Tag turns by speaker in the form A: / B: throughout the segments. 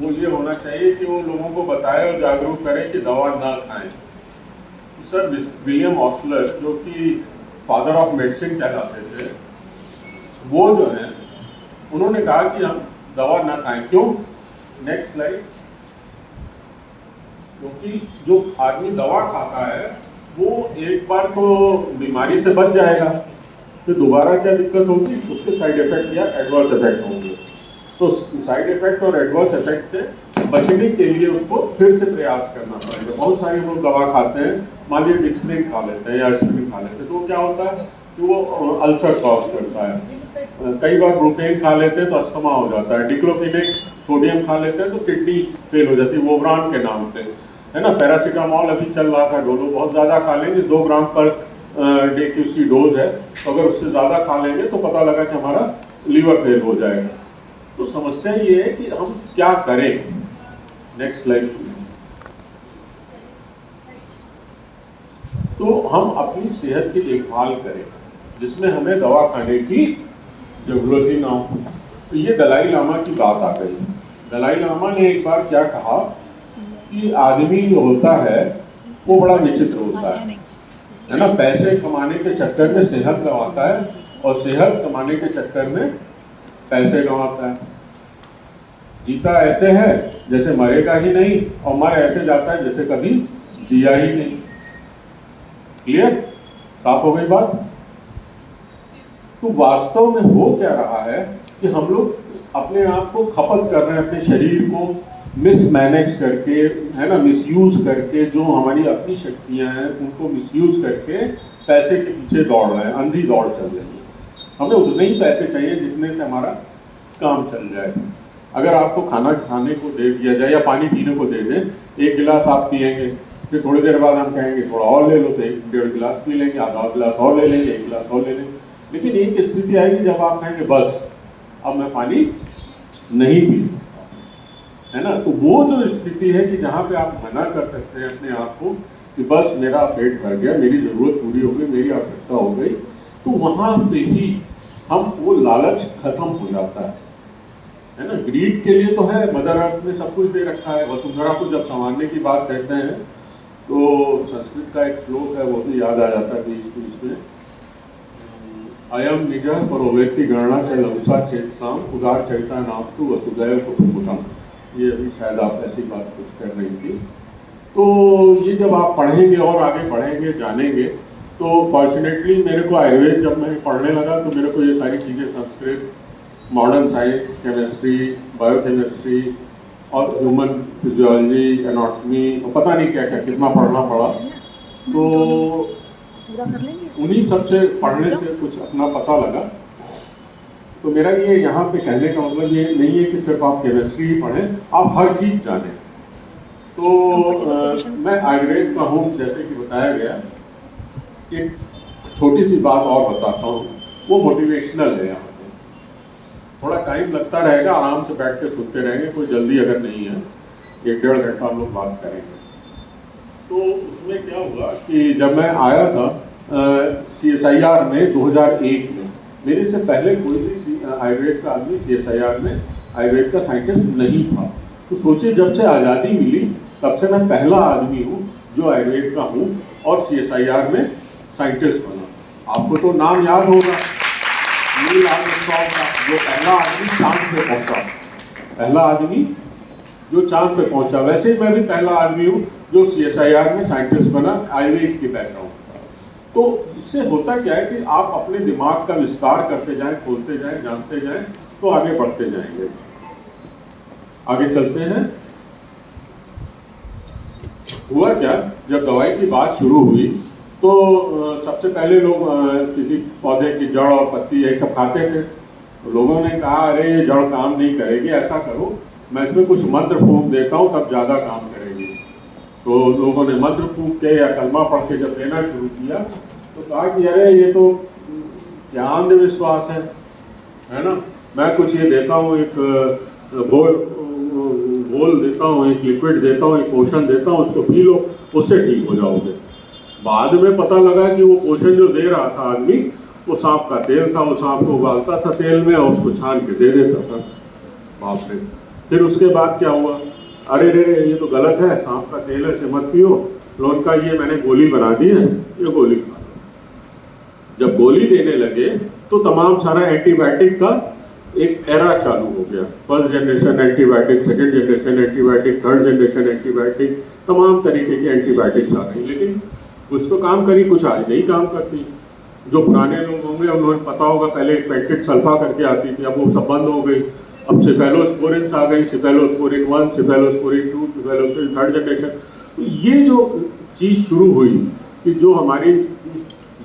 A: वो ये होना चाहिए कि वो लोगों को बताए और जागरूक करें कि दवा ना खाएं। तो सर विलियम ऑस्लर, जो कि फादर ऑफ मेडिसिन कहलाते थे, वो जो है उन्होंने कहा कि हम दवा ना खाएं। क्यों? Next slide. क्योंकि जो आदमी दवा खाता है वो एक बार तो बीमारी से बच जाएगा, फिर दोबारा क्या दिक्कत होगी, उसके साइड इफेक्ट या एडवर्स इफेक्ट होंगे। तो साइड इफेक्ट और एडवर्स इफेक्ट से बचने के लिए उसको फिर से प्रयास करना पड़ेगा। बहुत सारे लोग दवा खाते हैं, मान लीजिए डिस्प्रिन खा लेते हैं या एस्पिरिन खा लेते हैं, तो क्या होता है कि वो अल्सर कॉज करता है। कई बार ब्रोकेन खा लेते हैं तो अस्थमा हो जाता है। डिक्लोफिनेक सोडियम खा लेते हैं तो किडनी फेल हो जाती है, वोब्रान के नाम से, है ना। पैरासीटामोल अभी चल रहा था, डोलो बहुत ज़्यादा खा लेंगे, 2 ग्राम पर डे की उसकी डोज है, तो अगर उससे ज़्यादा खा लेंगे तो पता लगा कि हमारा लीवर फेल हो जाएगा। तो समस्या ये है कि हम क्या करें। Next slide. तो हम अपनी सेहत की देखभाल करें जिसमें हमें दवा खाने की जरूरत ही ना हो। तो ये दलाई लामा की बात आ गई। दलाई लामा ने एक बार क्या कहा कि आदमी जो होता है वो बड़ा विचित्र होता है ना। पैसे कमाने के चक्कर में सेहत गंवाता है और सेहत कमाने के चक्कर में पैसे गंवाता है। जीता ऐसे है जैसे मरेगा ही नहीं, और मर ऐसे जाता है जैसे कभी जिया ही नहीं। क्लियर? साफ हो गई बात? तो वास्तव में हो क्या रहा है कि हम लोग अपने आप को खपत कर रहे हैं, अपने शरीर को मिसमैनेज करके, है ना, मिसयूज करके, जो हमारी अपनी शक्तियां हैं उनको मिसयूज करके पैसे के पीछे दौड़ रहे हैं, अंधी दौड़ चल रही है। हमें उतने ही पैसे चाहिए जितने से हमारा काम चल जाए। अगर आपको खाना खाने को दे दिया जाए या पानी पीने को दे दें, 1 गिलास आप पिएंगे, फिर थोड़ी देर बाद हम कहेंगे थोड़ा और ले लो, तो 1-1.5 गिलास पी लेंगे, आधा गिलास और ले लेंगे, 1 गिलास और ले लेंगे। लेकिन एक स्थिति आएगी जब आप कहेंगे बस अब मैं पानी नहीं पी सकता, है ना। तो वो जो स्थिति है कि जहाँ पे आप मना कर सकते हैं अपने आप को कि बस मेरा पेट भर गया, मेरी जरूरत पूरी हो गई, मेरी आवश्यकता हो गई, तो वहाँ पे ही हम वो लालच खत्म हो जाता है ना। ग्रीड के लिए तो है, मदर अर्थ ने सब कुछ दे रखा है। वसुंधरा को जब संवारने की बात कहते हैं तो संस्कृत का एक श्लोक है, वो भी याद आ जाता है बीच में। अयम निज परोवेत्ति गणना च लघुसा चेतसाम उदार चरिता नाम तु वसुदैव कुटुंबकम। ये अभी शायद आप ऐसी बात कुछ कर रही थी। तो ये जब आप पढ़ेंगे और आगे बढ़ेंगे, जानेंगे, तो फॉर्चुनेटली मेरे को आयुर्वेद जब मैं पढ़ने लगा तो मेरे को ये सारी चीज़ें, Sanskrit, modern science, chemistry, biochemistry और ह्यूमन फिजियोलॉजी, एनाटॉमी, पता नहीं क्या क्या कितना पढ़ना पड़ा। तो उन्हीं सब से पढ़ने से कुछ अपना पता लगा। तो मेरा ये यहाँ पे कहने का मतलब ये नहीं है कि सिर्फ आप केमिस्ट्री ही पढ़ें, आप हर चीज़ जानें। तो मैं आयुर्वेद का हूँ, जैसे कि बताया गया। एक छोटी सी बात और बताता हूँ, वो मोटिवेशनल है। यहाँ पे थोड़ा टाइम लगता रहेगा, आराम से बैठ के सुनते रहेंगे, कोई जल्दी अगर नहीं है, 1-1.5 घंटा हम लोग बात करेंगे। तो उसमें क्या हुआ कि जब मैं आया था CSIR में 2001 में, मेरे से पहले कोई भी आयुर्वेद का आदमी CSIR में आयुर्वेद का साइंटिस्ट नहीं था। तो सोचिए, जब से आज़ादी मिली तब से मैं पहला आदमी हूँ जो आयुर्वेद का हूँ और CSIR में साइंटिस्ट बना। आपको तो नाम याद होगा, नील आर्मस्ट्रांग का, जो पहला आदमी चांद पे पहुँचा, पहला आदमी जो चांद पे पहुँचा। वैसे ही मैं भी पहला आदमी हूँ जो CSIR में साइंटिस्ट बना, आयुर्वेद के बैकग्राउंड। तो इससे होता क्या है कि आप अपने दिमाग का विस्तार करते जाएं, खोलते जाएं, जानते जाएं, तो आगे बढ़ते जाएंगे। आगे चलते हैं। हुआ क्या, जब दवाई की बात शुरू हुई तो सबसे पहले लोग किसी पौधे की जड़ और पत्ती यही सब खाते थे। तो लोगों ने कहा अरे ये जड़ काम नहीं करेगी, ऐसा करो मैं इसमें कुछ मंत्र फूंक देता हूँ, तब ज़्यादा काम करेगी। तो लोगों ने मंत्र फूंक के या कलमा पढ़ के जब देना शुरू किया तो कहा कि अरे ये तो क्या अंधविश्वास है ना। मैं कुछ ये देता हूँ, एक घोल देता हूँ, एक लिक्विड देता हूँ, एक पोषण देता हूँ, उसको पी लो, उससे ठीक हो जाओगे। बाद में पता लगा कि वो पोषण जो दे रहा था आदमी, वो सांप का तेल था। वो सांप को उबालता था तेल में और उसको छान के दे देता था। बाप रे, फिर उसके बाद क्या हुआ, अरे रे रे ये तो गलत है, सांप का तेल है, इसे मत पियो, लोन का ये मैंने गोली बना दी है, ये गोली खा लो। जब गोली देने लगे तो तमाम सारा एंटीबायोटिक का एक एरा चालू हो गया। First generation antibiotic, second generation antibiotic, third generation antibiotic, तमाम तरीके की एंटीबायोटिक्स आ रही, लेकिन कुछ तो काम करी, कुछ आज नहीं काम करती। जो पुराने लोग होंगे उन्हें पता होगा, पहले एक पैकेट सल्फा करके आती थी, अब वो सब बंद हो गई। अब सिफेलोस्पोरिन आ गई, cephalosporin 1, cephalosporin 2, cephalosporin third generation. तो ये जो चीज़ शुरू हुई कि जो हमारी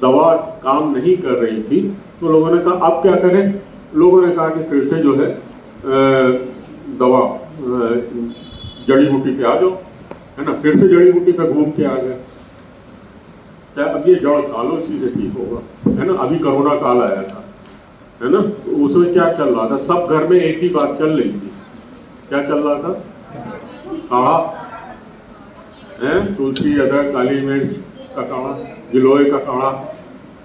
A: दवा काम नहीं कर रही थी, तो लोगों ने कहा अब क्या करें। लोगों ने कहा कि फिर से जो है दवा जड़ी बूटी पे आ जाओ, है ना, फिर से जड़ी बूटी पे घूम के आ गए। क्या अब ये जड़ डालो इसी से ठीक होगा, है ना। अभी कोरोना काल आया था, है ना, तो उसमें क्या चल रहा था, सब घर में एक ही बात चल रही थी। क्या चल रहा था, काढ़ा है, तुलसी अदरक काली मिर्च का काढ़ा, गिलोय का काढ़ा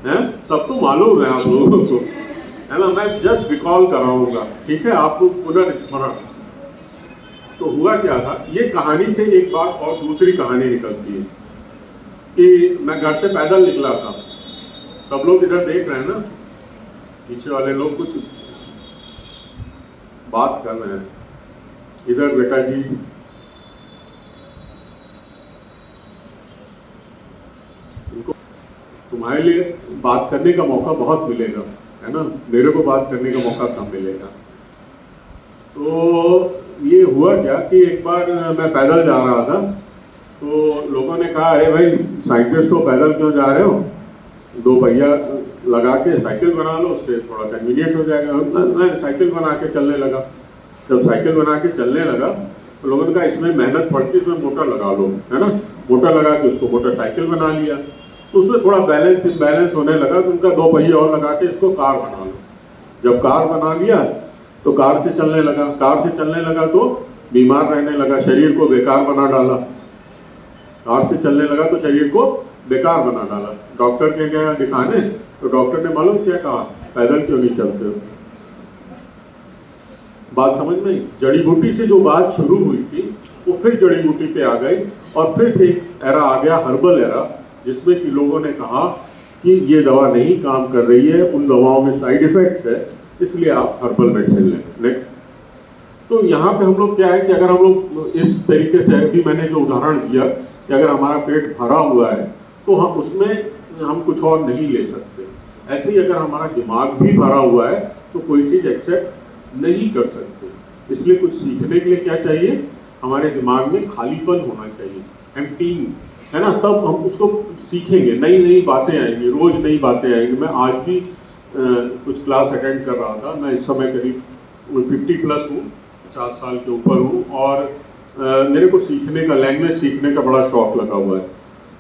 A: है, सब तो मालूम है आप लोगों को, है ना। मैं जस्ट रिकॉल कराऊंगा, ठीक है, आपको पुनर्स्मरण। तो हुआ क्या था, ये कहानी से एक बात और दूसरी कहानी निकलती है कि मैं घर से पैदल निकला था। सब लोग इधर देख रहे हैं ना, पीछे वाले लोग कुछ बात कर रहे हैं। इधर बेटा जी, इनको तुम्हारे लिए बात करने का मौका बहुत मिलेगा, है ना, मेरे को बात करने का मौका कम मिलेगा। तो ये हुआ क्या कि एक बार मैं पैदल जा रहा था, तो लोगों ने कहा अरे भाई साइकिलिस्ट हो, पैदल क्यों जा रहे हो, 2 पहिया लगा के साइकिल बना लो, उससे थोड़ा कन्वीनियंट हो जाएगा। मैं साइकिल बना के चलने लगा। जब साइकिल बना के चलने लगा तो लोगों ने कहा इसमें मेहनत पड़ती है, इसमें मोटर लगा लो, है ना। मोटर लगा के उसको मोटरसाइकिल बना लिया। तो उसमें थोड़ा बैलेंस इम्बैलेंस होने लगा, तो उनका 2 पहिया और लगा के इसको कार बना लो। जब कार बना लिया तो कार से चलने लगा। कार से चलने लगा तो बीमार रहने लगा, शरीर को बेकार बना डाला। कार से चलने लगा तो शरीर को बेकार बना डाला। डॉक्टर के गया दिखाने, तो डॉक्टर ने मालूम क्या कहा, पैदल क्यों नहीं चलते हो। बात समझ में आई। जड़ी बूटी से जो बात शुरू हुई थी वो फिर जड़ी बूटी पे आ गई, और फिर से एरा आ गया, हर्बल एरा, जिसमें कि लोगों ने कहा कि ये दवा नहीं काम कर रही है, उन दवाओं में साइड इफेक्ट्स है, इसलिए आप हर्बल मेडिसिन लें। नेक्स्ट। तो यहाँ पे हम लोग क्या है कि अगर हम लोग इस तरीके से, अभी मैंने जो उदाहरण दिया कि अगर हमारा पेट भरा हुआ है तो हम उसमें हम कुछ और नहीं ले सकते। ऐसे ही अगर हमारा दिमाग भी भरा हुआ है तो कोई चीज़ एक्सेप्ट नहीं कर सकते। इसलिए कुछ सीखने के लिए क्या चाहिए, हमारे दिमाग में खालीपन होना चाहिए, एम्प्टीइंग, है ना, तब हम उसको सीखेंगे। नई नई बातें आएंगी, रोज नई बातें आएंगी। मैं आज भी कुछ क्लास अटेंड कर रहा था। मैं इस समय करीब 50+ हूँ, 50 साल के ऊपर हूँ, और मेरे को सीखने का, लैंग्वेज सीखने का बड़ा शौक लगा हुआ है।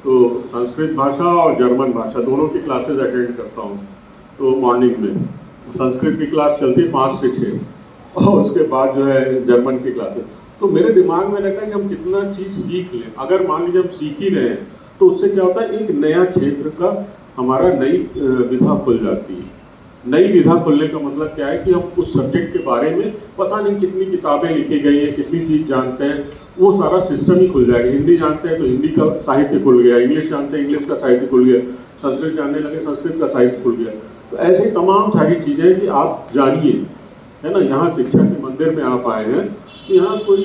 A: तो संस्कृत भाषा और जर्मन भाषा दोनों की क्लासेस अटेंड करता हूँ। तो मॉर्निंग में संस्कृत की क्लास चलती है 5 से 6, और उसके बाद जो है जर्मन की क्लासेस। तो मेरे दिमाग में रहता है कि हम कितना चीज़ सीख लें। अगर मान लीजिए हम सीख ही रहे हैं तो उससे क्या होता है, एक नया क्षेत्र का हमारा नई विधा खुल जाती है। नई विधा खुलने का मतलब क्या है कि हम उस सब्जेक्ट के बारे में पता नहीं कितनी किताबें लिखी गई हैं, कितनी चीज़ जानते हैं, वो सारा सिस्टम ही खुल जाएगा। हिंदी जानते हैं तो हिंदी का साहित्य खुल गया, इंग्लिश जानते हैं इंग्लिश का साहित्य खुल गया, संस्कृत जानने लगे संस्कृत का साहित्य खुल गया। तो ऐसे ही तमाम सारी चीज़ें कि आप जानिए, है ना। यहाँ शिक्षा के मंदिर में आप आए हैं तो यहाँ कोई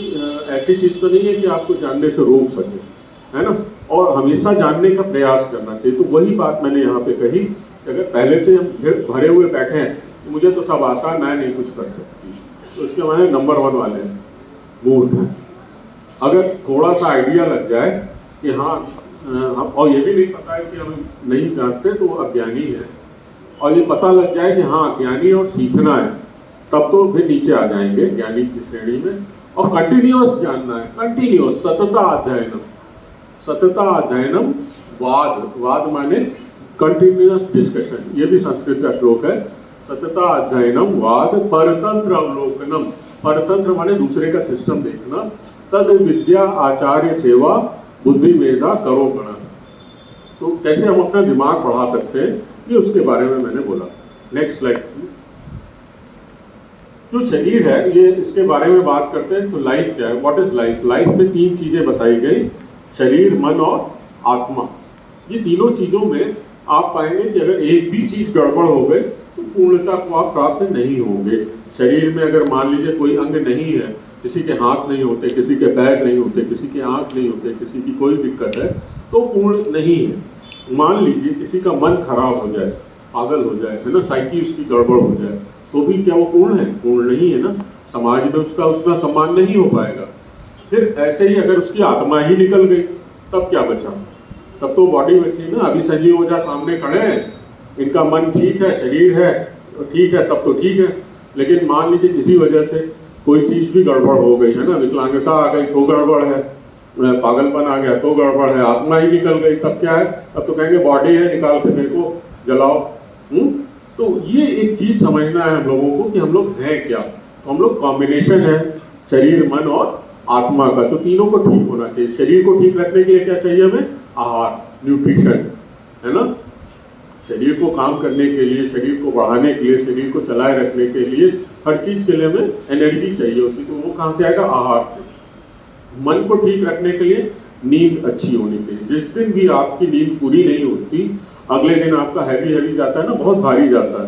A: ऐसी चीज़ तो नहीं है कि आपको जानने से रोक सके, है ना, और हमेशा जानने का प्रयास करना चाहिए। तो वही बात मैंने यहाँ पे कही कि अगर पहले से हम भरे हुए बैठे हैं तो मुझे तो सब आता है, मैं नहीं कुछ कर सकती, तो इसके माने नंबर 1 वाले हैं, मूर्ख हैं। अगर थोड़ा सा आइडिया लग जाए कि हाँ हम, और ये भी नहीं पता है कि हम नहीं जानते तो अज्ञानी है, और ये पता लग जाए कि हाँ ज्ञानी और सीखना है, तब तो फिर नीचे आ जाएंगे ज्ञानी की श्रेणी में। और कंटिन्यूअस जानना है, कंटिन्यूअस, सतता अध्ययनम, सतता अध्ययनम, वाद, वाद माने कंटिन्यूअस डिस्कशन, ये भी संस्कृत का श्लोक है। सतता अध्ययनम वाद परतंत्र अवलोकनम, परतंत्र माने दूसरे का सिस्टम देखना, तद विद्या आचार्य सेवा बुद्धि मेधा करो गणा। तो कैसे हम अपना दिमाग बढ़ा सकते हैं, ये उसके बारे में मैंने बोला। Next slide. जो शरीर है, ये इसके बारे में बात करते हैं तो लाइफ क्या है, व्हाट इज लाइफ। लाइफ में 3 चीजें बताई गई, शरीर, मन और आत्मा। ये तीनों चीजों में आप पाएंगे कि अगर एक भी चीज गड़बड़ हो गई तो पूर्णता को आप प्राप्त नहीं होंगे। शरीर में अगर मान लीजिए कोई अंग नहीं है, किसी के हाथ नहीं होते, किसी के पैर नहीं होते, किसी के आंख नहीं होते, किसी की कोई दिक्कत है, तो पूर्ण नहीं है। मान लीजिए किसी का मन खराब हो जाए, पागल हो जाए, है ना, साइकी उसकी गड़बड़ हो जाए, तो भी क्या वो पूर्ण है? पूर्ण नहीं है ना। समाज में उसका उतना सम्मान नहीं हो पाएगा। फिर ऐसे ही अगर उसकी आत्मा ही निकल गई तब क्या बचा? तब तो बॉडी बची ना। अभी संजीव ओझा सामने खड़े हैं, इनका मन ठीक है, शरीर है ठीक है, तब तो ठीक है। लेकिन मान लीजिए किसी वजह से कोई चीज भी गड़बड़ हो गई, है ना, विकलांगता आ गई तो गड़बड़ है, पागलपन आ गया तो गड़बड़ है, आत्मा ही निकल गई तब क्या है? अब तो कहेंगे बॉडी है, निकाल के देखो, जलाओ। तो ये एक चीज समझना है हम लोगों को कि हम लोग हैं क्या। तो हम लोग कॉम्बिनेशन है शरीर, मन और आत्मा का। तो तीनों को ठीक होना चाहिए। शरीर को ठीक रखने के लिए क्या चाहिए हमें? आहार, न्यूट्रिशन, है ना। शरीर को काम करने के लिए, शरीर को बढ़ाने के लिए, शरीर को चलाए रखने के लिए, हर चीज के लिए हमें एनर्जी चाहिए होती। तो वो कहाँ से आएगा? आहार से। मन को ठीक रखने के लिए नींद अच्छी होनी चाहिए। जिस दिन भी आपकी नींद पूरी नहीं होती, अगले दिन आपका हैवी जाता है ना, बहुत भारी जाता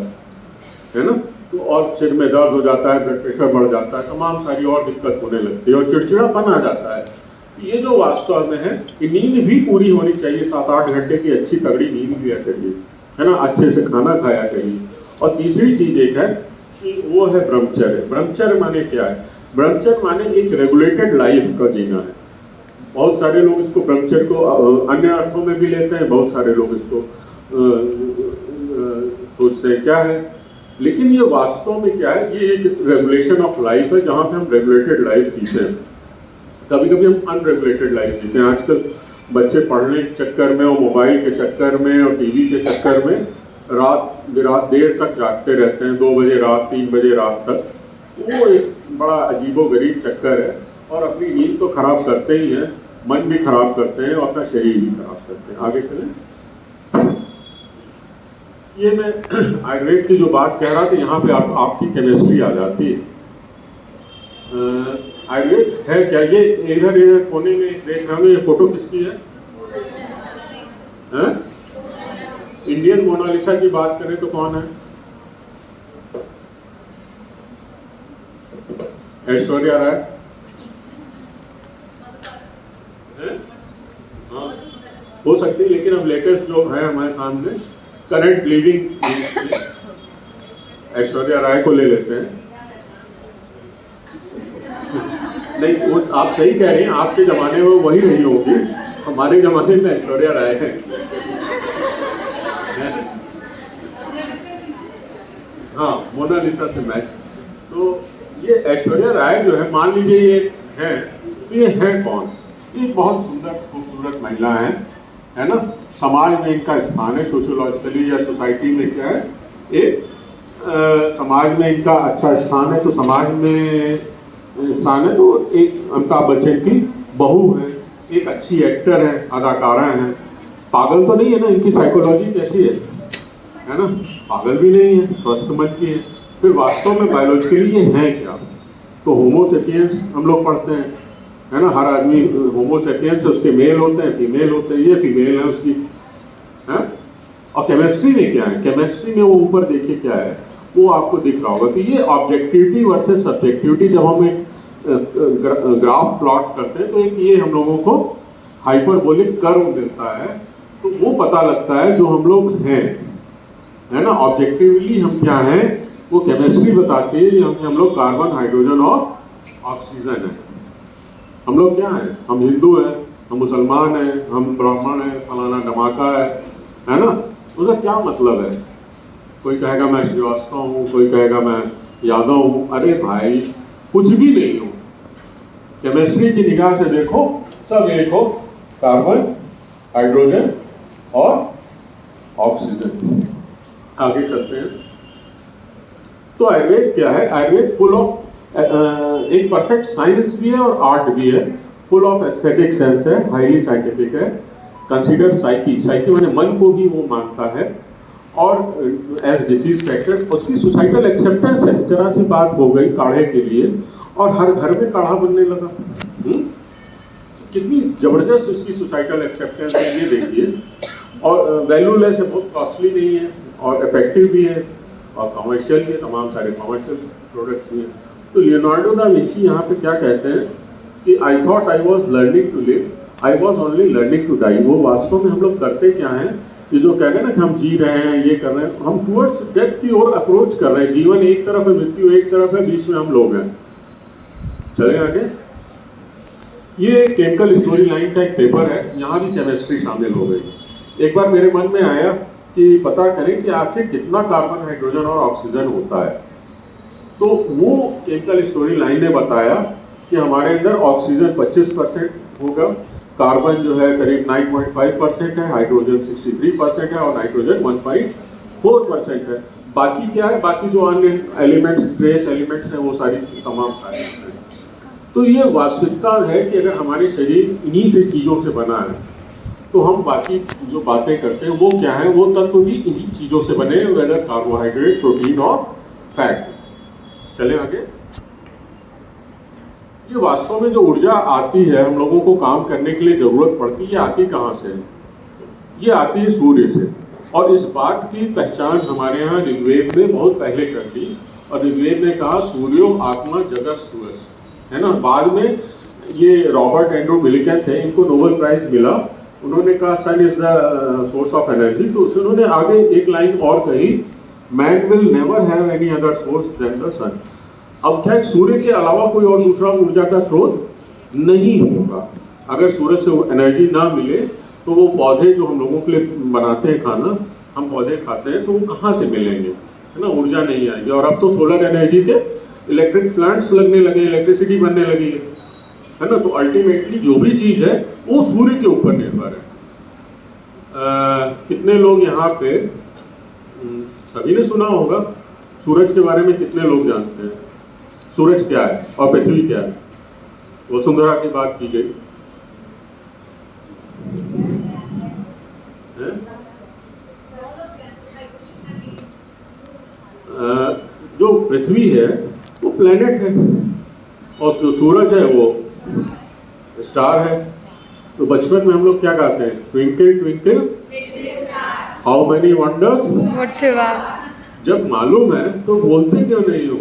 A: है ना। तो और सिर में दर्द हो जाता है, ब्लड प्रेशर बढ़ जाता है, तमाम सारी और दिक्कत होने लगती है और चिड़चिड़ापन आ जाता है। ये जो वास्तव में है कि नींद भी पूरी होनी चाहिए, 7-8 घंटे की अच्छी तगड़ी नींद लिया करिए, है ना, अच्छे से खाना खाया करिए। और तीसरी चीज एक है कि वो है ब्रह्मचर्य। ब्रह्मचर्य माने क्या है? ब्रह्मचर्य माने एक रेगुलेटेड लाइफ का जीना है। बहुत सारे लोग इसको ब्रह्मचर्य को अन्य अर्थों में भी लेते हैं, बहुत सारे लोग इसको सोचते हैं क्या है, लेकिन ये वास्तव में क्या है? ये एक रेगुलेशन ऑफ लाइफ है, जहाँ पे हम रेगुलेटेड लाइफ जीते हैं। कभी कभी हम अनरेगुलेटेड लाइफ जीते हैं। आजकल बच्चे पढ़ने के चक्कर में और मोबाइल के चक्कर में और टीवी के चक्कर में रात देर तक जागते रहते हैं, 2 बजे रात, 3 बजे रात तक। वो एक बड़ा अजीबोगरीब चक्कर है और अपनी नींद तो खराब करते ही हैं, मन भी खराब करते हैं और अपना शरीर भी खराब करते हैं। आगे चलें। ये मैं आयुर्वेद की जो बात कह रहा था, यहाँ पे आपकी केमिस्ट्री आ जाती है। आयुर्वेद है क्या? ये इधर कोने में देख रहा हूँ, ये फोटो किसकी है? इंडियन मोनालिसा की बात करें तो कौन है? ऐश्वर्या राय। हाँ, हो सकती है, लेकिन अब लेटेस्ट जो है हमारे सामने करंट लिविंग ऐश्वर्या राय को ले लेते हैं। नहीं, वो आप सही कह रहे हैं, आपके जमाने में वही नहीं होगी, हमारे जमाने में ऐश्वर्या राय है। हाँ, मोनालिसा से मैच। तो ये ऐश्वर्या राय जो है, मान लीजिए ये है, तो ये है कौन? ये बहुत सुंदर खूबसूरत महिला है ना। समाज में इनका स्थान है, सोशियोलॉजिकली या सोसाइटी में क्या है, एक समाज में इनका अच्छा स्थान है। तो समाज में स्थान है, तो एक अमिताभ बच्चन की बहू है, एक अच्छी एक्टर है, अदाकारा है, पागल तो नहीं है ना। इनकी साइकोलॉजी कैसी है ना, पागल भी नहीं है, स्वस्थ मन की है। फिर वास्तव में बायोलॉजिकली ये है क्या? तो होमोसेपियंस हम लोग पढ़ते हैं, है ना, हर आदमी होमोसेपियंस है, उसके मेल होते हैं, फीमेल होते हैं, ये फीमेल है उसकी, है। और केमिस्ट्री में क्या है? केमिस्ट्री में वो ऊपर देखिए क्या है, वो आपको दिख रहा होगा। तो ये ऑब्जेक्टिविटी वर्सेस सब्जेक्टिविटी, जब हम एक ग्राफ प्लॉट करते हैं तो एक ये हम लोगों को हाइपरबोलिक कर्व मिलता है, तो वो पता लगता है जो हम लोग हैं, है ना। ऑब्जेक्टिवली हम क्या हैं वो केमिस्ट्री बताती है। हम लोग कार्बन, हाइड्रोजन और ऑक्सीजन है। हम लोग क्या हैं? हम हिंदू हैं, हम मुसलमान हैं, हम ब्राह्मण हैं, फलाना धमाका है ना। उसका क्या मतलब है? कोई कहेगा मैं श्रीवास्तव हूँ, कोई कहेगा मैं यादव हूँ। अरे भाई, कुछ भी नहीं हो। केमिस्ट्री की निगाह से देखो, सब एक हो, कार्बन, हाइड्रोजन और ऑक्सीजन। आगे चलते हैं। तो आयुर्वेद क्या है? आयुर्वेद फुल ऑफ एक परफेक्ट साइंस भी है और आर्ट भी है, फुल ऑफ एस्थेटिक सेंस है, हाईली साइंटिफिक है। कंसीडर साइकी, साइकी माने मन को भी वो मानता है और एज डिसीज फैक्टर उसकी सोसाइटल एक्सेप्टेंस है। जरा सी बात हो गई काढ़े के लिए और हर घर में काढ़ा बनने लगा। कितनी जबरदस्त इसकी सोसाइटल एक्सेप्टेंस है ये देखिए। और वैल्यूलेस है, बहुत कॉस्टली नहीं है और इफेक्टिव भी है और कमर्शियल भी है, तमाम सारे कमर्शियल प्रोडक्ट्स भी हैं। तो लियोनार्डो दा विंची यहाँ पे क्या कहते हैं कि I thought I was learning to live, I was only learning to die. वो वास्तव में हम लोग करते क्या हैं कि जो कहते हैं ना कि हम जी रहे हैं, ये कर रहे हैं, हम टूवर्ड्स डेथ की ओर अप्रोच कर रहे हैं। जीवन एक तरफ है, मृत्यु एक तरफ है, बीच में हम लोग हैं। चले आगे। ये केमिकल स्टोरी लाइन का एक पेपर है, यहाँ भी केमिस्ट्री शामिल हो गई। एक बार मेरे मन में आया कि पता करें कि आखिर कितना कार्बन, हाइड्रोजन और ऑक्सीजन होता है। तो वो केमिकल स्टोरी लाइन ने बताया कि हमारे अंदर ऑक्सीजन 25% होगा, कार्बन जो है करीब 9.5% है, हाइड्रोजन 63% है और नाइट्रोजन 1.4% है। बाकी क्या है, बाकी जो अन्य एलिमेंट्स, ट्रेस एलिमेंट्स हैं, वो सारी तमाम सारे हैं। तो ये वास्तविकता है कि अगर हमारे शरीर इन्हीं से चीज़ों से बना है तो हम बाकी जो बातें करते हैं वो क्या है, वो तत्व भी इन्हीं चीज़ों से बने, वेदर कार्बोहाइड्रेट, प्रोटीन और फैट। चले आगे। ये वास्तव में जो ऊर्जा आती है हम लोगों को काम करने के लिए जरूरत पड़ती है, ये आती कहाँ से है? ये आती है सूर्य से। और इस बात की पहचान हमारे यहाँ ऋग्वेद ने बहुत पहले कर दी और ऋग्वेद ने कहा सूर्यो आत्मा जगत सूर्य, है ना। बाद में ये रॉबर्ट एंड्रू मिलिकन थे, इनको नोबेल प्राइज मिला। उन्होंने कहा sun is the source of energy. तो उन्होंने आगे एक लाइन और कही, man will never have any other source than the sun. अब क्या सूर्य के अलावा कोई और दूसरा ऊर्जा का स्रोत नहीं होगा। अगर सूरज से एनर्जी ना मिले तो वो पौधे जो हम लोगों के लिए बनाते हैं खाना, हम पौधे खाते हैं, तो वो कहाँ से मिलेंगे, है ना। ऊर्जा नहीं आएगी। और अब तो सोलर एनर्जी के इलेक्ट्रिक प्लांट्स लगने लगे, इलेक्ट्रिसिटी बनने लगी है ना। तो अल्टीमेटली जो भी चीज़ है वो सूर्य के ऊपर निर्भर है। कितने लोग यहाँ पे, सभी ने सुना होगा सूरज के बारे में, कितने लोग जानते हैं सूरज क्या है और पृथ्वी क्या है? वसुंधरा की बात की गई है? जो पृथ्वी है वो प्लेनेट है और जो सूरज है वो स्टार है। तो बचपन में हम लोग क्या गाते हैं, twinkle twinkle how many wonders. जब मालूम है तो बोलते क्यों नहीं हो?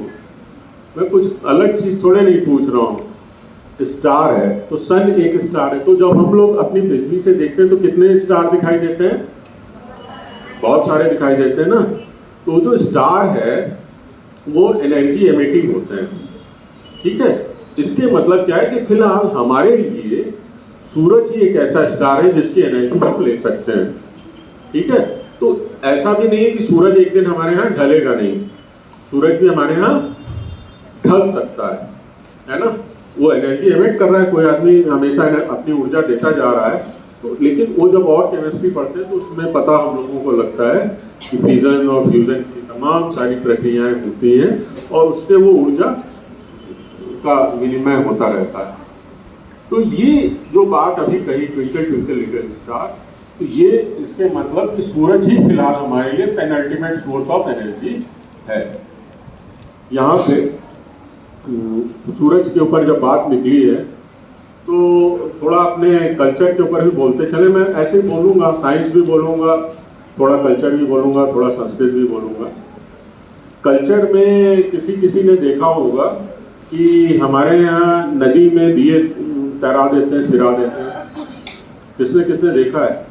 A: मैं कुछ अलग चीज थोड़े नहीं पूछ रहा हूँ। स्टार है तो सन एक स्टार है। तो जब हम लोग अपनी पृथ्वी से देखते हैं तो कितने स्टार दिखाई देते हैं? बहुत सारे दिखाई देते हैं ना। तो जो स्टार है वो एनर्जी एमिटिंग होते हैं, ठीक है। इसके मतलब क्या है कि फिलहाल हमारे लिए सूरज ही एक ऐसा स्टार है जिसकी एनर्जी हम ले सकते हैं, ठीक है। तो ऐसा भी नहीं है कि सूरज एक दिन हमारे यहाँ ढलेगा नहीं, सूरज भी हमारे यहाँ ढल सकता है ना। वो एनर्जी एमिट कर रहा है, कोई आदमी हमेशा अपनी ऊर्जा देता जा रहा है। तो लेकिन वो जब और केमिस्ट्री पढ़ते हैं तो उसमें पता हम लोगों को लगता है कि फिजन और फ्यूजन की तमाम सारी प्रक्रियाएं होती हैं और उससे वो ऊर्जा का विनिमय होता रहता है। तो ये जो बात अभी कही ट्विंकल ट्विंकल लिटिल स्टार, तो ये इसके मतलब कि सूरज ही फिलहाल हमारे लिए पेनल्टीमेट सोर्स ऑफ एनर्जी है। यहाँ पे सूरज के ऊपर जब बात निकली है तो थोड़ा अपने कल्चर के ऊपर भी बोलते चले। मैं ऐसे ही बोलूँगा, साइंस भी बोलूँगा, थोड़ा कल्चर भी बोलूँगा, थोड़ा संस्कृत भी बोलूँगा। कल्चर में किसी ने देखा होगा कि हमारे यहाँ नदी में दिए तैरा देते हैं, सिरा देते हैं। किसने देखा है?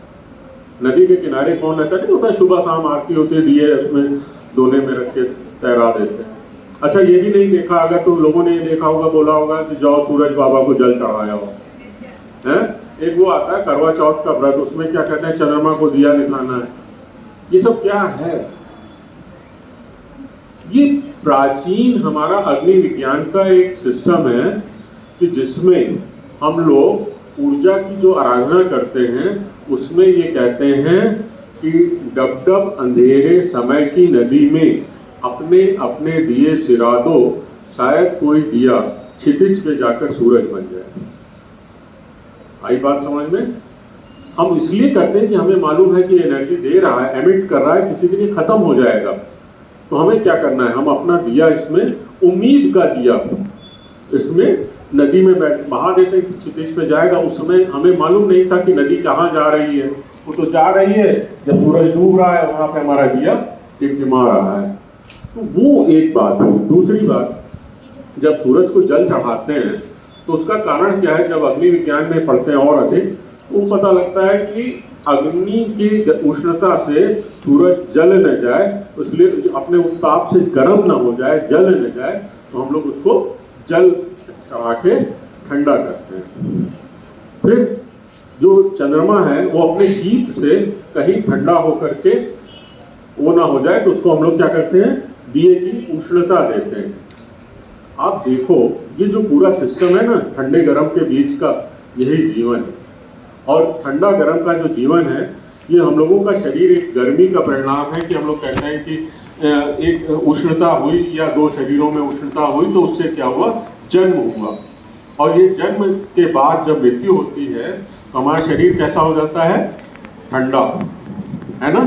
A: नदी के किनारे कौन रहता नहीं होता, सुबह शाम आरती होती है, दिए उसमें दोने में रख के तैरा देते हैं। अच्छा ये भी नहीं देखा, अगर तुम लोगों ने ये देखा होगा, बोला होगा कि जाओ सूरज बाबा को जल चढ़ाया हो, है। एक वो आता है करवा चौथ का व्रत, उसमें क्या कहते हैं, चंद्रमा को दिया दिखाना है। ये सब क्या है? ये प्राचीन हमारा अग्नि विज्ञान का एक सिस्टम है कि जिसमें हम लोग ऊर्जा की जो आराधना करते हैं उसमें ये कहते हैं कि डब डब अंधेरे समय की नदी में अपने अपने दिए सिरा दो, शायद कोई दिया क्षितिज पे जाकर सूरज बन जाए। आई बात समझ में? हम इसलिए करते हैं कि हमें मालूम है कि एनर्जी दे रहा है, एमिट कर रहा है, किसी दिन ये खत्म हो जाएगा। तो हमें क्या करना है, हम अपना दिया इसमें, उम्मीद का दिया इसमें नदी में बहा देते हैं, क्षितिज पे जाएगा। उस समय हमें मालूम नहीं था कि नदी कहाँ जा रही है, वो तो जा रही है जब सूरज डूब रहा है, वहां पे हमारा दिया टिमटिमा रहा है। तो वो एक बात है। दूसरी बात, जब सूरज को जल चढ़ाते हैं तो उसका कारण क्या है, जब अग्नि विज्ञान में पढ़ते हैं और अधिक तो पता लगता है कि अग्नि की उष्णता से सूरज जल न जाए, इसलिए अपने उत्ताप से गर्म ना हो जाए, जल न जाए, तो हम लोग उसको जल चढ़ा के ठंडा करते हैं। फिर जो चंद्रमा है वो अपने शीत से कहीं ठंडा होकर के वो ना हो जाए, तो उसको हम लोग क्या करते हैं, दिए की उष्णता देते हैं। आप देखो ये जो पूरा सिस्टम है ना, ठंडे गर्म के बीच का, यही जीवन है। और ठंडा गर्म का जो जीवन है, ये हम लोगों का शरीर एक गर्मी का परिणाम है कि हम लोग कहते हैं कि एक उष्णता हुई या दो शरीरों में उष्णता हुई तो उससे क्या हुआ, जन्म हुआ। और ये जन्म के बाद जब मृत्यु होती है तो हमारा शरीर कैसा हो जाता है, ठंडा, है ना।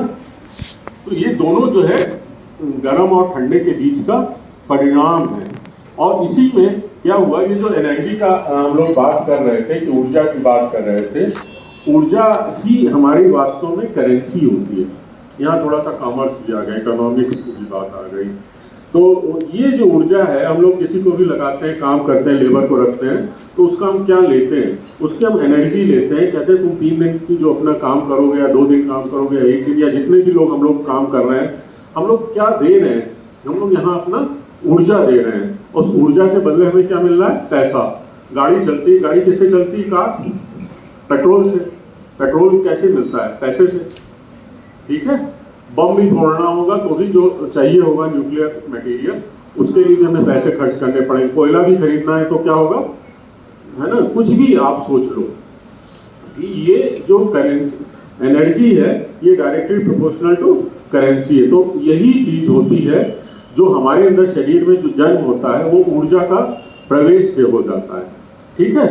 A: तो ये दोनों जो है गर्म और ठंडे के बीच का परिणाम है। और इसी में क्या हुआ, ये जो एनर्जी का हम लोग बात कर रहे थे कि ऊर्जा की बात कर रहे थे, ऊर्जा ही हमारी वास्तव में करेंसी होती है। यहाँ थोड़ा सा कॉमर्स भी आ गया, इकोनॉमिक्स की भी बात आ गई। तो ये जो ऊर्जा है, हम लोग किसी को भी लगाते हैं, काम करते हैं, लेबर को रखते हैं, तो उसका हम क्या लेते हैं, उसकी हम एनर्जी लेते हैं। कहते हैं तुम 3 दिन की जो अपना काम करोगे या 2 दिन काम करोगे या 1 दिन, या जितने भी लोग हम लोग काम कर रहे हैं, हम लोग क्या दे रहे हैं, हम लोग यहाँ अपना ऊर्जा दे रहे हैं। उस ऊर्जा के बदले हमें क्या मिल रहा है, पैसा। गाड़ी चलती है, गाड़ी किससे चलती है, कार पेट्रोल से। पेट्रोल कैसे मिलता है, पैसे से, ठीक है। बम भी फोड़ना होगा तो भी जो चाहिए होगा न्यूक्लियर मटेरियल, उसके लिए हमें पैसे खर्च करने पड़ेंगे। कोयला भी खरीदना है तो क्या होगा, है ना। कुछ भी आप सोच लो कि ये जो करेंसी एनर्जी है, ये डायरेक्टली प्रोपोर्शनल टू करेंसी है। तो यही चीज होती है जो हमारे अंदर शरीर में जो जन्म होता है, वो ऊर्जा का प्रवेश से हो जाता है, ठीक है।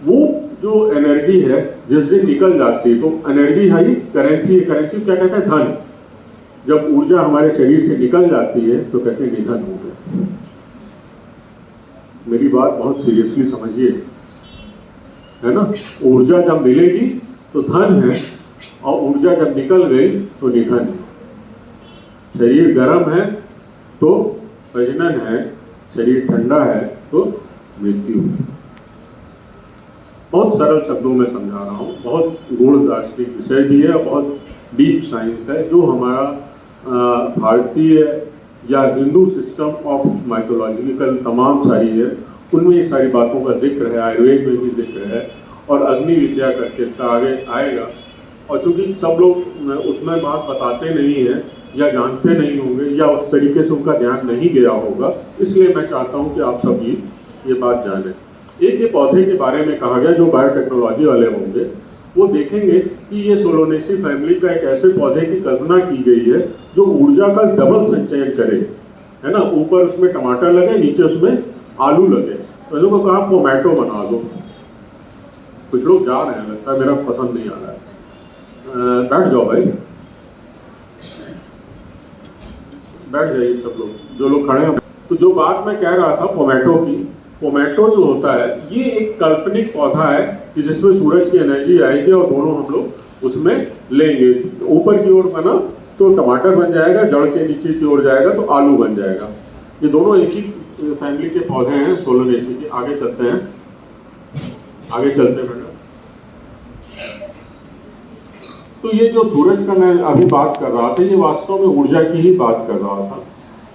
A: वो जो एनर्जी है जिस दिन निकल जाती है, तो एनर्जी है ही करेंसी है। करेंसी क्या कहते हैं, धन। जब ऊर्जा हमारे शरीर से निकल जाती है तो कहते हैं निधन हो गया। मेरी बात बहुत सीरियसली समझिए, है ना। ऊर्जा जब मिलेगी तो धन है, और ऊर्जा जब निकल गई तो निधन है। शरीर गर्म है तो प्रजनन है, शरीर ठंडा है तो मृत्यु है। बहुत सरल शब्दों में समझा रहा हूँ, बहुत गूढ़ दार्शनिक विषय भी है और बहुत डीप साइंस है, जो हमारा भारतीय या हिंदू सिस्टम ऑफ माइथोलॉजिकल तमाम सारी है, उनमें ये सारी बातों का जिक्र है। आयुर्वेद में भी जिक्र है, और अग्नि विद्या करके इसका आगे आएगा। और चूंकि सब लोग उतना बात बताते नहीं है या जानते नहीं होंगे या उस तरीके से उनका ध्यान नहीं गया होगा, इसलिए मैं चाहता हूँ कि आप सभी ये बात जानें। एक ये पौधे के बारे में कहा गया, जो बायोटेक्नोलॉजी वाले होंगे वो देखेंगे कि ये सोलोनेसी फैमिली का एक ऐसे पौधे की कल्पना की गई है जो ऊर्जा का डबल संचयन करे, है ना। ऊपर उसमें टमाटर लगे, नीचे उसमें आलू लगे। तो लोगों को कहा टोमेटो बना दो। कुछ लोग जा रहे हैं, लगता है मेरा पसंद नहीं आ रहा है। बैठ जाओ भाई, बैठ जाइए सब लोग, जो लोग खड़े हैं। तो जो बात मैं कह रहा था टोमेटो की, टोमेटो जो होता है ये एक काल्पनिक पौधा है कि जिसमें सूरज की एनर्जी आएगी और दोनों हम लोग उसमें लेंगे। ऊपर की ओर बना तो टमाटर बन जाएगा, जड़ के नीचे की ओर जाएगा तो आलू बन जाएगा। ये दोनों एक ही फैमिली के पौधे हैं, सोलोनेसी के। आगे चलते हैं, आगे चलते हैं बेटा। तो ये जो सूरज का मैं अभी बात कर रहा था, ये वास्तव में ऊर्जा की ही बात कर रहा था।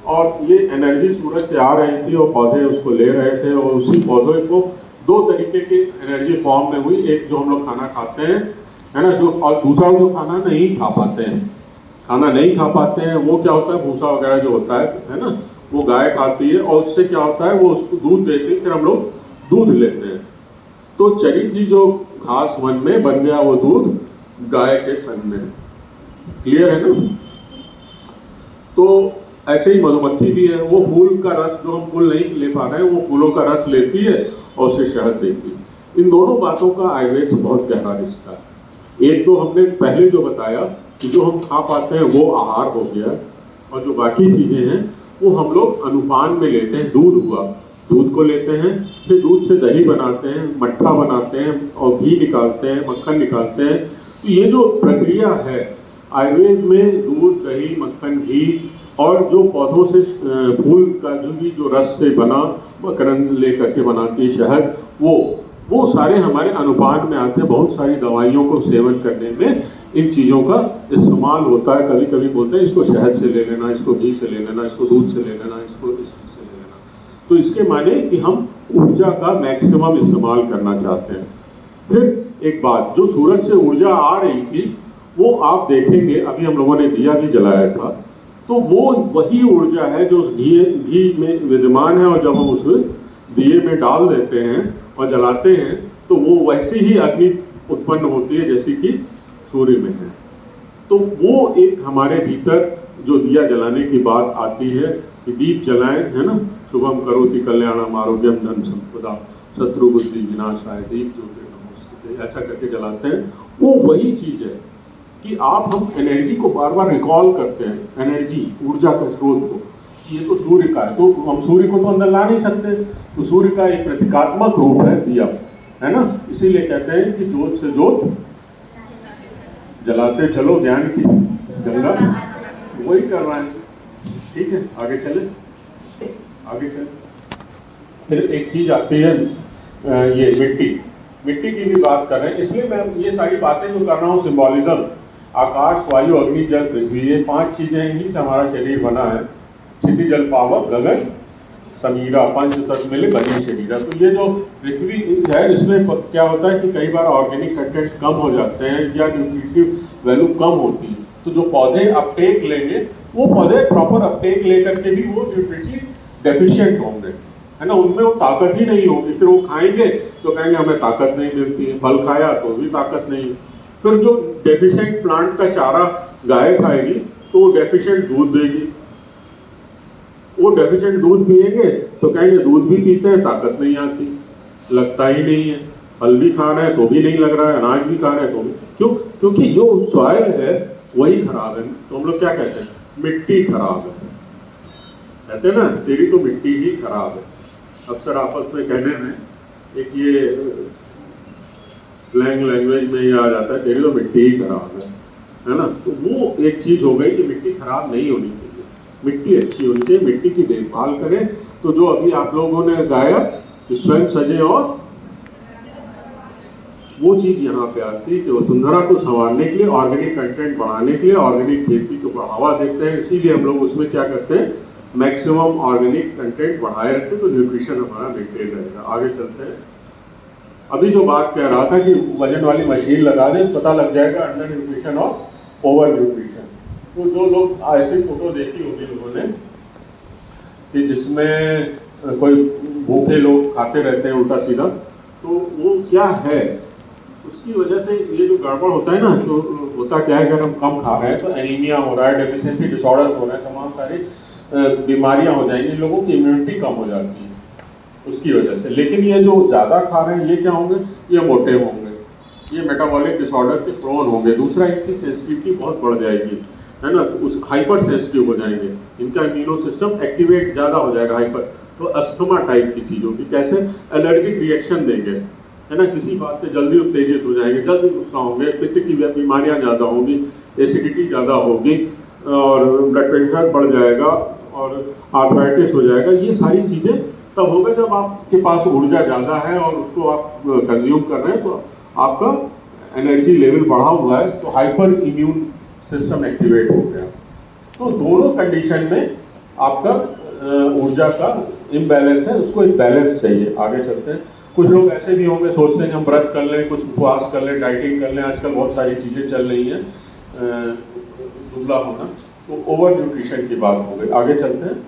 A: और ये एनर्जी सूरज से आ रही थी और पौधे उसको ले रहे थे, और उसी पौधे को 2 तरीके की एनर्जी फॉर्म में हुई। एक जो हम लोग खाना खाते हैं, है ना, जो, और दूसरा जो खाना नहीं खा पाते हैं। खाना नहीं खा पाते हैं वो क्या होता है, भूसा वगैरह जो होता है ना, वो गाय खाती है, और उससे क्या होता है, वो उसको दूध देती है, फिर हम लोग दूध लेते हैं। तो चरित जी जो घास वन में बन गया, वो दूध गाय के थन में। क्लियर है ना। तो ऐसे ही मधुमक्खी भी है, वो फूल का रस, जो हम फूल नहीं ले पा रहे हैं, वो फूलों का रस लेती है और उसे शहद देती है। इन दोनों बातों का आयुर्वेद से बहुत गहरा रिश्ता है। एक तो हमने पहले जो बताया कि जो हम खा पाते हैं वो आहार हो गया, और जो बाकी चीज़ें हैं वो हम लोग अनुपान में लेते हैं। दूध हुआ, दूध को लेते हैं, फिर दूध से दही बनाते हैं, मट्ठा बनाते हैं और घी निकालते हैं, मक्खन निकालते हैं। तो ये जो प्रक्रिया है आयुर्वेद में, दूध, दही, मक्खन, घी और जो पौधों से फूल का जो रस से बना मकरंद लेकर के बनाती है शहद, वो सारे हमारे अनुपान में आते हैं। बहुत सारी दवाइयों को सेवन करने में इन चीज़ों का इस्तेमाल होता है। कभी कभी बोलते हैं इसको शहद से ले लेना, इसको घी से ले लेना, इसको दूध से ले लेना, इसको इस चीज़ से ले लेना। तो इसके माने कि हम ऊर्जा का मैक्सिमम इस्तेमाल करना चाहते हैं। फिर एक बात, जो सूरज से ऊर्जा आ रही थी वो आप देखेंगे, अभी हम लोगों ने दिया भी जलाया था, तो वो वही ऊर्जा है जो उस घी में विद्यमान है, और जब हम उसमें दिए में डाल देते हैं और जलाते हैं तो वो वैसी ही अग्नि उत्पन्न होती है जैसी कि सूर्य में है। तो वो एक हमारे भीतर जो दिया जलाने की बात आती है कि दीप जलाएं, है ना, शुभम करोति कल्याणम आरोग्यम धन संपदा शत्रु बुद्धि विनाशाय दीप ज्योतिर्नमोस्तुते, ऐसा करके जलाते हैं। वो वही चीज़ है कि आप हम एनर्जी को बार बार रिकॉल करते हैं, एनर्जी ऊर्जा के स्रोत को। ये तो सूर्य का है, तो हम सूर्य को तो अंदर ला नहीं सकते, तो सूर्य का एक प्रतीकात्मक रूप है दिया, है ना। इसीलिए कहते हैं कि जोत से जोत जलाते चलो ज्ञान की गंगा, वही कर रहा है। ठीक है, आगे चले। फिर एक चीज आती है ये मिट्टी की भी बात कर रहे हैं, इसलिए मैं ये सारी बातें जो कर रहा हूँ सिंबॉलिज्म, आकाश, वायु, अग्नि, जल, पृथ्वी, ये 5 चीजें इन्हीं से हमारा शरीर बना है। क्षिति, जल, पावक, गगन, समीरा, पंच तत्व मिले बनी शरीर। तो ये जो पृथ्वी है इसमें क्या होता है कि कई बार ऑर्गेनिक कंटेंट कम हो जाते हैं या न्यूट्रिटिव वैल्यू कम होती है, तो जो पौधे अपटेक लेंगे वो पौधे प्रॉपर अपटेक लेकर के भी वो न्यूट्रिटिव डेफिशिएंट होंगे, है ना, उनमें वो ताकत ही नहीं होगी। फिर वो खाएंगे तो कहेंगे हमें ताकत नहीं मिलती है, फल खाया तो भी ताकत नहीं है। फिर जो डेफिशिएंट प्लांट का चारा गाय खाएगी तो वो डेफिशिएंट दूध देगी, वो डेफिशिएंट दूध पिएंगे तो कहेंगे दूध भी पीते हैं ताकत नहीं आती, लगता ही नहीं है। फल भी खा रहे हैं तो भी नहीं लग रहा है, अनाज भी खा रहे हैं तो भी, क्यों? क्योंकि जो सॉइल है वही खराब है। तो हम लोग क्या कहते हैं, मिट्टी खराब है, कहते हैं ना तेरी तो मिट्टी ही खराब है। अक्सर आपस में कहने में एक ये स्लैंग लैंग्वेज में ये आ जाता है, तेरी तो मिट्टी ही खराब है ना। तो वो एक चीज हो गई कि मिट्टी खराब नहीं होनी चाहिए, मिट्टी अच्छी होनी चाहिए, मिट्टी की देखभाल करें। तो जो अभी आप लोगों ने गाया कि स्वयं सजे, और वो चीज यहाँ पे आती है कि वसुंधरा को संवारने के लिए, ऑर्गेनिक कंटेंट बढ़ाने के लिए, ऑर्गेनिक खेती को बढ़ावा देते हैं। इसीलिए हम लोग उसमें क्या करते हैं, मैक्सिमम ऑर्गेनिक कंटेंट बढ़ाए रखते हैं, तो न्यूट्रिशन हमारा मेंटेन रहेगा। आगे चलते हैं। अभी जो बात कह रहा था कि वजन वाली मशीन लगा दें, पता लग जाएगा अंडर न्यूट्रिशन और ओवर न्यूट्रिशन। तो जो लोग ऐसी फोटो देखी होगी लोगों ने कि जिसमें कोई भूखे लोग खाते रहते हैं उल्टा सीधा, तो वो क्या है, उसकी वजह से ये जो गड़बड़ होता है ना, तो होता क्या है, अगर हम कम खा रहे हैं तो एनीमिया हो रहा है, डेफिशिएंसी डिसऑर्डर्स हो रहे हैं, तमाम सारी बीमारियां हो जाएंगी, लोगों की इम्यूनिटी कम हो जाती है उसकी वजह से। लेकिन ये जो ज़्यादा खा रहे हैं ये क्या होंगे, ये मोटे होंगे, ये मेटाबॉलिक डिसऑर्डर के प्रोन होंगे। दूसरा, इनकी सेंसिटिविटी बहुत बढ़ जाएगी, है ना, तो उस हाइपर सेंसिटिव हो जाएंगे, इनका इम्यूनो सिस्टम एक्टिवेट ज़्यादा हो जाएगा, हाइपर। तो अस्थमा टाइप की चीज़ होगी, कैसे एलर्जिक रिएक्शन देंगे, है ना, किसी बात पे जल्दी उत्तेजित हो जाएंगे, जल्दी गुस्सा होंगे, पित्त की बीमारियाँ ज़्यादा होंगी, एसिडिटी ज़्यादा होगी, और ब्लड प्रेशर बढ़ जाएगा, और आर्थराइटिस हो जाएगा। ये सारी चीज़ें तब होगा जब आपके पास ऊर्जा ज़्यादा है और उसको आप कंज्यूम कर रहे हैं, तो आपका एनर्जी लेवल बढ़ा हुआ है, तो हाइपर इम्यून सिस्टम एक्टिवेट हो गया। तो दोनों कंडीशन में आपका ऊर्जा का इम्बैलेंस है, उसको एक बैलेंस चाहिए। आगे चलते हैं। कुछ लोग ऐसे भी होंगे, सोचते हैं कि हम व्रत कर लें, कुछ उपवास कर लें, डाइटिंग कर लें, आजकल बहुत सारी चीज़ें चल रही हैं, दुबला होना, तो ओवर न्यूट्रिशन की बात हो गई। आगे चलते हैं।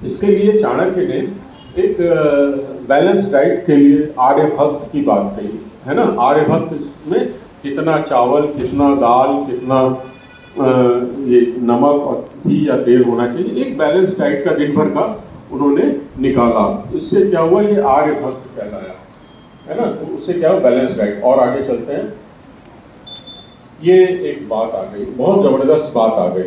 A: इसके लिए चाणक्य ने एक बैलेंस डाइट के लिए आर्यभक्त की बात कही, है ना। आर्यभक्त में कितना चावल, कितना दाल, कितना ये नमक और घी या तेल होना चाहिए, एक बैलेंस डाइट का दिन भर का उन्होंने निकाला। इससे क्या हुआ, ये आर्यभक्त कहलाया। है ना, तो उससे क्या हो, बैलेंस डाइट। और आगे चलते हैं, ये एक बात आ गई, बहुत जबरदस्त बात आ गई।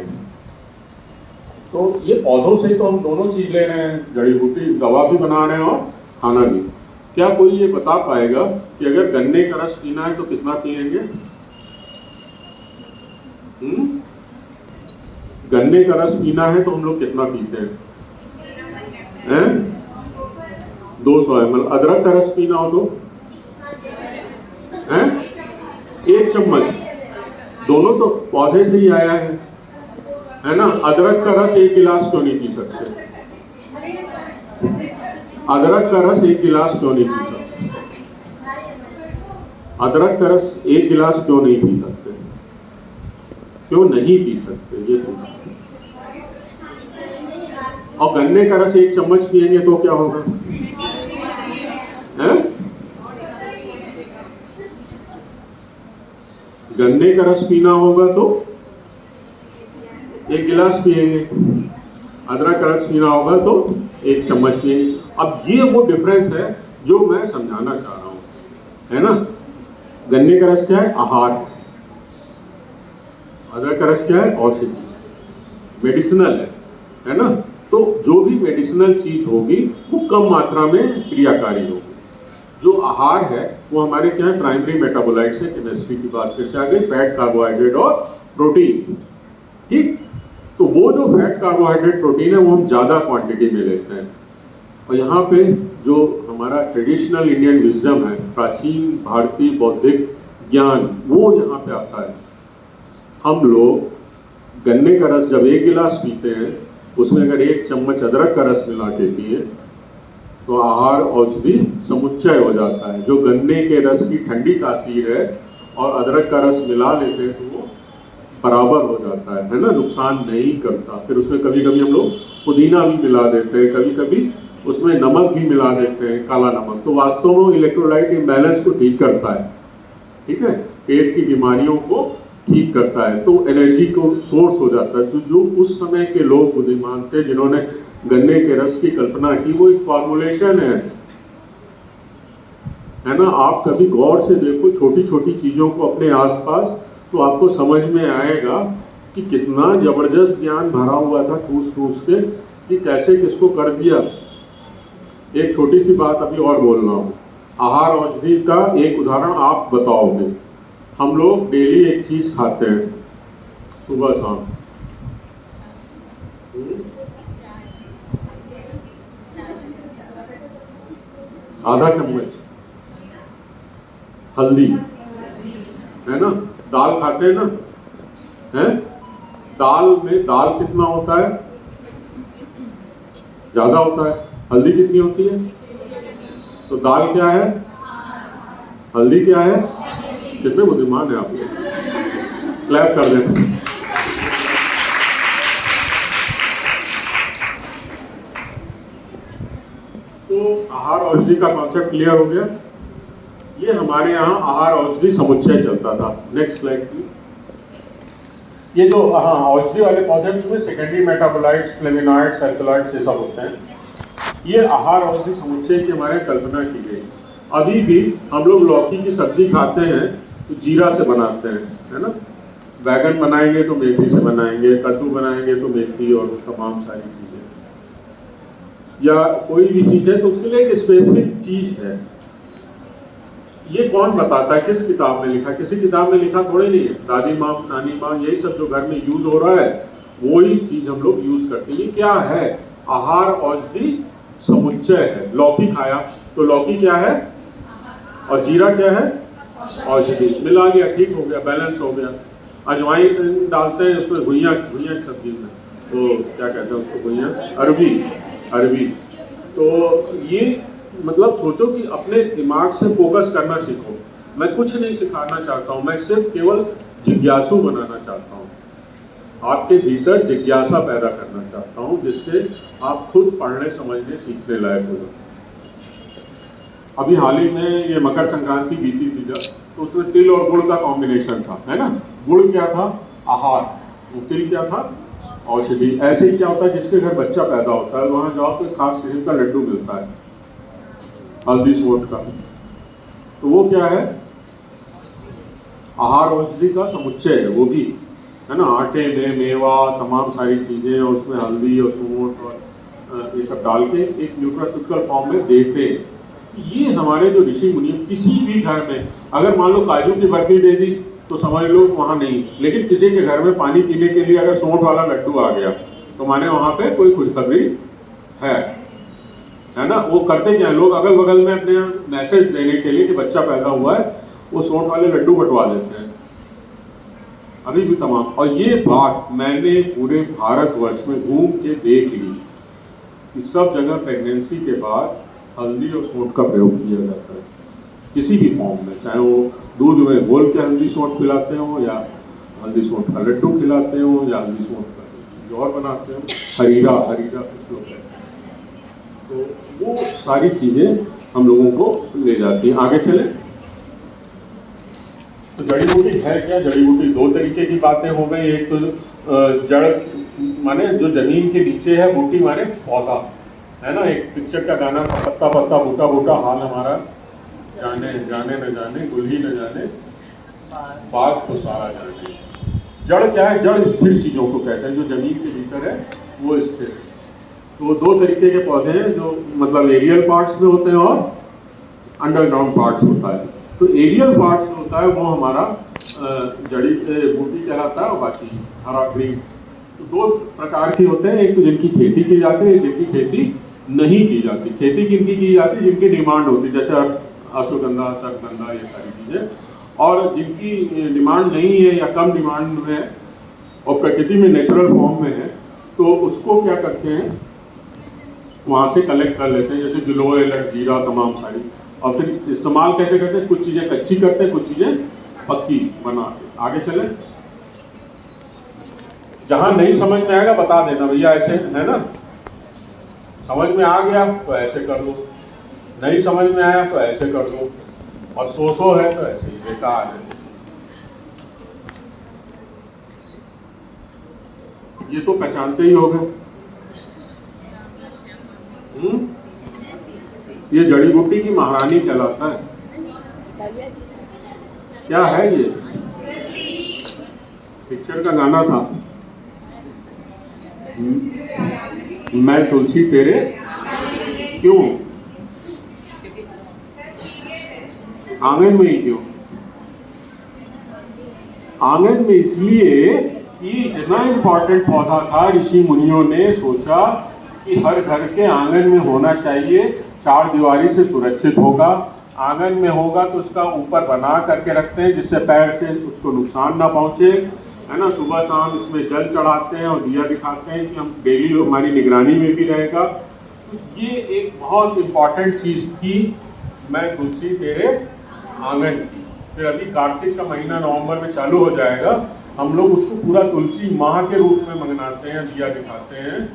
A: तो ये पौधों से तो हम दोनों चीज ले रहे हैं, जड़ी बूटी दवा भी बना रहे हैं और खाना भी। क्या कोई ये बता पाएगा कि अगर गन्ने का रस पीना है तो कितना पिएंगे? गन्ने का रस पीना है तो हम लोग कितना पीते हैं? 200 ml। अदरक का रस पीना हो तो 1 चम्मच। दोनों तो पौधे से ही आया है ना। अदरक का रस 1 गिलास क्यों नहीं पी सकते? अदरक का रस 1 गिलास क्यों नहीं पी सकते? अदरक का रस 1 गिलास क्यों नहीं पी सकते? क्यों नहीं पी सकते ये पूछा। और गन्ने का रस 1 चम्मच पिएंगे तो क्या होगा? गन्ने का रस पीना होगा तो 1 गिलास पिएंगे, अदरक का रस पीना होगा तो 1 चम्मच पिएंगे। अब ये वो डिफरेंस है जो मैं समझाना चाह रहा हूं, है ना। गन्ने का रस क्या है? आहार। अदरक का रस क्या है? औषधि, मेडिसिनल है ना। तो जो भी मेडिसिनल चीज होगी वो कम मात्रा में क्रियाकारी होगी। जो आहार है वो हमारे क्या है? प्राइमरी मेटाबोलाइट्स है। केमिस्ट्री की बात फिर से आ गई, फैट, कार्बोहाइड्रेट और प्रोटीन। ठीक, तो वो जो फैट, कार्बोहाइड्रेट, प्रोटीन है वो हम ज्यादा क्वांटिटी में लेते हैं। और यहाँ पे जो हमारा ट्रेडिशनल इंडियन विजडम है, प्राचीन भारतीय बौद्धिक ज्ञान, वो यहाँ पे आता है। हम लोग गन्ने का रस जब 1 गिलास पीते हैं, उसमें अगर 1 चम्मच अदरक का रस मिला के पिए तो आहार औषधि समुच्चय हो जाता है। जो गन्ने के रस की ठंडी तासीर है और अदरक का रस मिला लेते हैं तो वो बराबर हो जाता है ना, नुकसान नहीं करता। फिर उसमें कभी कभी हम लोग पुदीना भी मिला देते हैं, कभी कभी उसमें नमक भी मिला देते हैं, काला नमक। तो वास्तव में इलेक्ट्रोलाइट इम्बैलेंस को ठीक करता है, ठीक है, पेट की बीमारियों को ठीक करता है, तो एनर्जी को सोर्स हो जाता है। तो जो उस समय के लोग बुद्धिमान थे जिन्होंने गन्ने के रस की कल्पना की, वो एक फॉर्मुलेशन है ना। आप कभी गौर से देखो छोटी छोटी चीजों को अपने आसपास, तो आपको समझ में आएगा कि कितना जबरदस्त ज्ञान भरा हुआ था ठूस ठूस के, कि कैसे किसको कर दिया। एक छोटी सी बात अभी और बोल रहा हूँ, आहार औषधि का एक उदाहरण आप बताओगे। हम लोग डेली एक चीज खाते हैं सुबह शाम, आधा चम्मच हल्दी, है ना। दाल खाते हैं ना, है। दाल में दाल कितना होता है? ज्यादा होता है। हल्दी कितनी होती है? तो दाल क्या है? हल्दी क्या है? कितने बुद्धिमान है आप? क्लैप कर देना। तो आहार औषधि का कॉन्सेप्ट क्लियर हो गया। ये हमारे यहाँ आहार औषधि समुच्चय चलता था। Next slide please. ये जो औषधि वाले पौधे में सेकेंडरी मेटाबोलाइट्स, फ्लेविनॉइड्स, अल्कलॉइड्स ये सब होते हैं। ये आहार औषधि समुच्चय की हमारे कल्पना की गई। अभी भी हम लोग लौकी की सब्जी खाते हैं तो जीरा से बनाते हैं, है ना। बैगन बनाएंगे तो मेथी से बनाएंगे, कद्दू बनाएंगे तो मेथी और तमाम सारी चीजें, या कोई भी चीज है तो उसके लिए एक स्पेसिफिक चीज है। ये कौन बताता है? किस किताब में लिखा? किसी किताब में लिखा थोड़े नहीं है। दादी माँ, नानी माँ, यही सब जो घर में यूज हो रहा है वही चीज हम लोग यूज करते हैं। ये क्या है? आहार औषधि समुच्चय है। लौकी खाया तो लौकी क्या है? और जीरा क्या है? औषधि। मिला लिया, ठीक हो गया, बैलेंस हो गया। अजवाइन डालते हैं उसमें, घुइयाँ की सब्जी में, तो क्या कहते हैं उसको? घुइयाँ, अरबी। तो ये मतलब सोचो कि अपने दिमाग से फोकस करना सीखो। मैं कुछ नहीं सिखाना चाहता हूँ, मैं सिर्फ केवल जिज्ञासु बनाना चाहता हूँ। आपके भीतर जिज्ञासा पैदा करना चाहता हूँ, जिससे आप खुद पढ़ने, समझने, सीखने लायक हो जाओ। अभी हाल ही में ये मकर संक्रांति बीती थी जब, तो उसमें तिल और गुड़ का कॉम्बिनेशन था, है ना। गुड़ क्या था? आहार। तिल क्या था? औषधि। ऐसे ही क्या होता है, जिसके घर बच्चा पैदा होता है वहां जाओ तो खास किस्म का लड्डू मिलता है, हल्दी सोट का, तो वो क्या है, आहार औषधि का समुच्चय है वो भी, है ना। आटे में मेवा तमाम सारी चीज़ें और उसमें हल्दी और सूंठ और ये सब डाल के एक न्यूट्रास्यूटिकल फॉर्म में देते हैं। ये हमारे जो ऋषि मुनि किसी भी घर में, अगर मान लो काजू की बर्फी दे दी तो समझ लो वहाँ नहीं, लेकिन किसी के घर में पानी पीने के लिए अगर सौंठ वाला लड्डू आ गया तो माने वहाँ पे कोई खुशखबरी है ना। वो करते क्या, लोग अगल बगल में अपने मैसेज देने के लिए कि बच्चा पैदा हुआ है, वो सौंठ वाले लड्डू बंटवा देते हैं अभी भी तमाम। और ये बात मैंने पूरे भारतवर्ष में घूम के देख ली कि सब जगह प्रेगनेंसी के बाद हल्दी और सौंठ का प्रयोग किया जाता है किसी भी फॉर्म में, चाहे वो दूध में घोल के हल्दी सौंठ खिलाते हो या हल्दी सौंठ का लड्डू खिलाते हो या हल्दी सौंठ का जो और बनाते हो, हरीरा कुछ लोग कहते हैं। तो वो सारी चीज़ें हम लोगों को ले जाती हैं। आगे चले तो जड़ी बूटी है क्या, जड़ी बूटी दो तरीके की बातें हो गई। एक तो जड़ माने जो जमीन के नीचे है, बूटी माने पौधा, है ना। एक पिक्चर का गाना था, पत्ता पत्ता बूटा बूटा हाल हमारा, जाने जाने न जाने गुल ही न जाने बाग तो सारा जाने। जड़ क्या है, जड़ स्थिर चीज़ों को कहते हैं, जो जमीन के भीतर है वो स्थिर। तो दो तरीके के पौधे हैं, जो मतलब एरियल पार्ट्स में होते हैं और अंडरग्राउंड पार्ट्स होता है। तो एरियल पार्ट्स होता है वो हमारा जड़ी बूटी कहलाता है, और बाकी हरा ग्रीन। तो दो प्रकार के होते हैं, एक तो जिनकी खेती की जाती है, जिनकी खेती नहीं की जाती। खेती किनकी की जाती है, जिनकी डिमांड होती है, जैसे अश्वगंधा सरगंधा ये सारी चीज़ें। और जिनकी डिमांड नहीं है या कम डिमांड में है और प्रकृति में नेचुरल फॉर्म में है, तो उसको क्या करते हैं, वहाँ से कलेक्ट कर लेते हैं, जैसे गिलोय जीरा तमाम सारी। और फिर इस्तेमाल कैसे करते हैं, कुछ चीज़ें कच्ची करते हैं, कुछ चीज़ें पक्की बनाते। आगे चले, जहाँ नहीं समझ में आएगा बता देना भैया, ऐसे है ना। समझ में आ गया तो ऐसे कर लो, नहीं समझ में आया तो ऐसे कर लो, और सो है तो ऐसे ही बेकार है। ये तो पहचानते ही होंगे। ये जड़ी बूटी की महारानी कहलाता है। क्या है ये, पिक्चर का गाना था, मैं तुलसी तेरे क्यों, आंगन में ही क्यों, आंगन में इसलिए कि इतना इम्पोर्टेंट पौधा था, ऋषि मुनियों ने सोचा कि हर घर के आंगन में होना चाहिए, चार दीवारी से सुरक्षित होगा। आंगन में होगा तो उसका ऊपर बना करके रखते हैं जिससे पैर से उसको नुकसान ना पहुंचे, है ना। सुबह शाम इसमें जल चढ़ाते हैं और दिया दिखाते हैं कि हम डेली हमारी निगरानी में भी रहेगा। तो ये एक बहुत इम्पॉर्टेंट चीज़ थी, मैं तुलसी तेरे आंगन की। फिर अभी कार्तिक का महीना नवंबर में चालू हो जाएगा, हम लोग उसको पूरा तुलसी माह के रूप में मनाते हैं, दिया दिखाते हैं,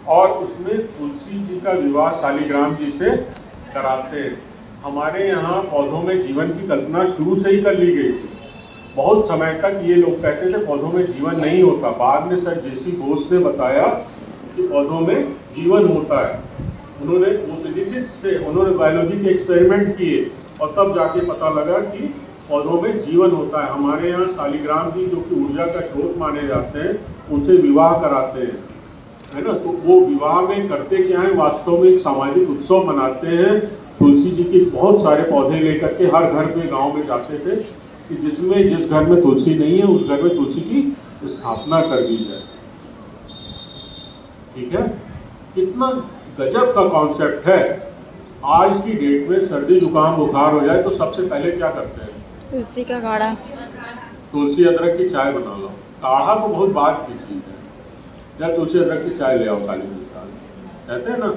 A: और उसमें तुलसी जी का विवाह शालिग्राम जी से कराते हैं। हमारे यहाँ पौधों में जीवन की कल्पना शुरू से ही कर ली गई थी। बहुत समय तक ये लोग कहते थे पौधों में जीवन नहीं होता, बाद में सर जेसी बोस ने बताया कि पौधों में जीवन होता है। उन्होंने वो फिजिसिस्ट थे, उन्होंने बायोलॉजी के एक्सपेरिमेंट किए और तब जाके पता लगा कि पौधों में जीवन होता है। हमारे यहाँ शालिग्राम जी जो कि ऊर्जा का स्रोत माने जाते हैं, उनसे विवाह कराते हैं, है ना। तो वो विवाह में करते क्या है, वास्तव में एक सामाजिक उत्सव मनाते हैं। तुलसी जी के बहुत सारे पौधे लेकर के हर घर में गांव में जाते थे कि जिस घर में तुलसी नहीं है उस घर में तुलसी की स्थापना कर दी जाए। ठीक है, कितना गजब का कॉन्सेप्ट है। आज की डेट में सर्दी जुकाम बुखार हो जाए तो सबसे पहले क्या करते हैं,
B: तुलसी का काढ़ा,
A: तुलसी अदरक की चाय बना लो। काढ़ा तो बहुत बात की चीज़ है, या तुलसी अदरक की चाय ले आओ काली मिर्च कहते हैं ना।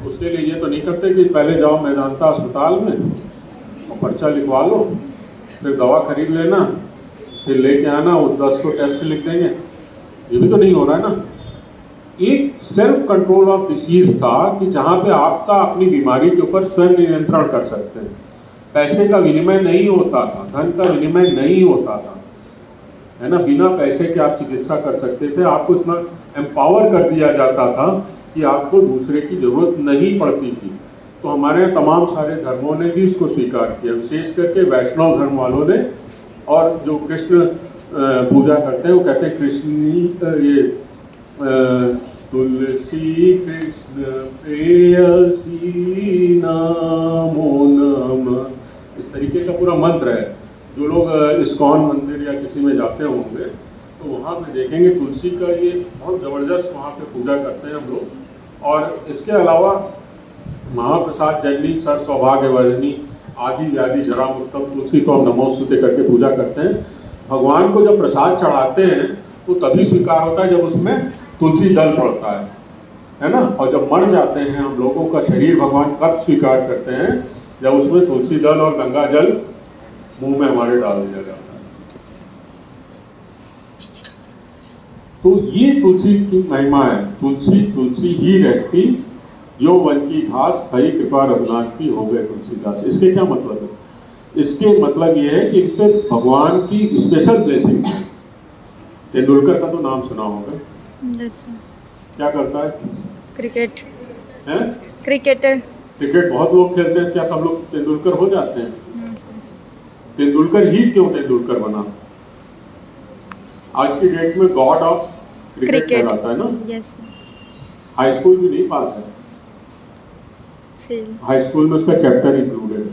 A: उसके लिए ये तो नहीं करते कि पहले जाओ मेदांता अस्पताल में और पर्चा लिखवा लो, फिर दवा खरीद लेना, फिर लेके आना, वो 10 को टेस्ट लिख देंगे। ये भी तो नहीं हो रहा है ना। एक सेल्फ कंट्रोल ऑफ डिसीज था कि जहाँ पे आपका अपनी बीमारी के ऊपर स्वयं नियंत्रण कर सकते हैं। पैसे का विनिमय नहीं होता था, धन का विनिमय नहीं होता था, है ना। बिना पैसे के आप चिकित्सा कर सकते थे। आपको इतना एम्पावर कर दिया जाता था कि आपको दूसरे की जरूरत नहीं पड़ती थी। तो हमारे यहाँ तमाम सारे धर्मों ने भी इसको स्वीकार किया, विशेष करके वैष्णव धर्म वालों ने। और जो कृष्ण पूजा करते हैं वो कहते हैं कृष्णी ये तुलसी कृष्ण प्रेयसी नामो नमः, इस तरीके का पूरा मंत्र है। जो लोग इस्कॉन मंदिर या किसी में जाते होंगे तो वहाँ पे देखेंगे तुलसी का ये बहुत ज़बरदस्त वहाँ पे पूजा करते हैं हम लोग। और इसके अलावा महाप्रसाद जगनी सर सौभाग्यवर्धिनी आदि व्याधि जरा मुक्तम तुलसी को हम नमोस्तुते करके पूजा करते हैं। भगवान को जब प्रसाद चढ़ाते हैं तो तभी स्वीकार होता है जब उसमें तुलसी दल पड़ता है ना। और जब मर जाते हैं हम लोगों का शरीर भगवान कब स्वीकार करते हैं, जब उसमें तुलसी दल और गंगा जल मुंह में हमारे डाल दिया जाता है। तो ये तुलसी की महिमा है। तुलसी तुलसी ही रहती जो वन की घास हरि कृपा रघुनाथ की हो गए तुलसीदास। इसके क्या मतलब है? इसके मतलब ये है कि इन पे भगवान की स्पेशल ब्लेसिंग है। तेंदुलकर का तो नाम सुना होगा। क्या करता है?
B: क्रिकेट
A: है?
B: क्रिकेटर।
A: क्रिकेट बहुत लोग खेलते हैं, क्या सब लोग तेंदुलकर हो जाते हैं? तेंदुलकर ही क्यों तेंदुलकर बना? आज की डेट में गॉड ऑफ क्रिकेट कहलाता है ना।
B: यस।
A: हाई स्कूल भी नहीं पास है, हाई स्कूल में उसका चैप्टर इंक्लूडेड है,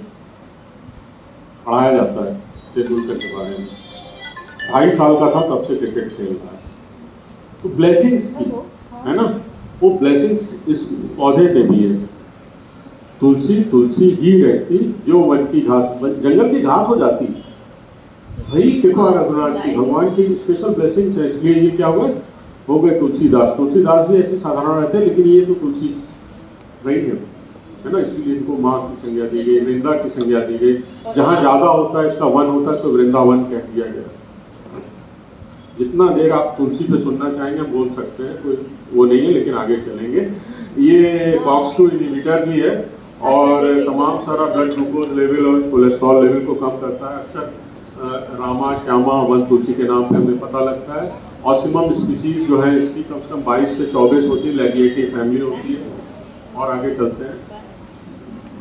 A: पढ़ाया जाता है तेंदुलकर के बारे में। 2.5 साल का था तब से क्रिकेट खेल रहा है। तो ब्लेसिंग्स की है ना, वो ब्लेसिंग्स इस पौधे पे भी है। तुलसी तुलसी ही रहती जो वन की घास, जंगल की घास हो जाती भाई कृपा रघुनाथ की, भगवान की स्पेशल ब्लेसिंग्स है। इसलिए ये क्या हुआ हो गए तुलसीदास। तुलसीदास भी ऐसे साधारण रहते हैं, लेकिन ये तो तुलसी नहीं है ना, इसलिए इनको माँ की संज्ञा दी गई, वृंदा की संज्ञा दी गई। जहाँ ज्यादा होता है इसका वन होता है तो वृंदावन कह दिया गया। जितना देर आप तुलसी पे सुनना चाहेंगे हम बोल सकते हैं, कोई वो नहीं है, लेकिन आगे चलेंगे। ये COX-2 इनहिबिटर भी है और तमाम सारा ब्लड ग्लूकोज लेवल और कोलेस्ट्रॉल लेवल को कम करता है। अक्सर रामा श्यामा वन तुलसी के नाम पे हमें पता लगता है। ऑसिमम स्पीसीज जो है इसकी कम से कम 22 से 24 होती है, लैगिएटी फैमिली होती है। और आगे चलते हैं।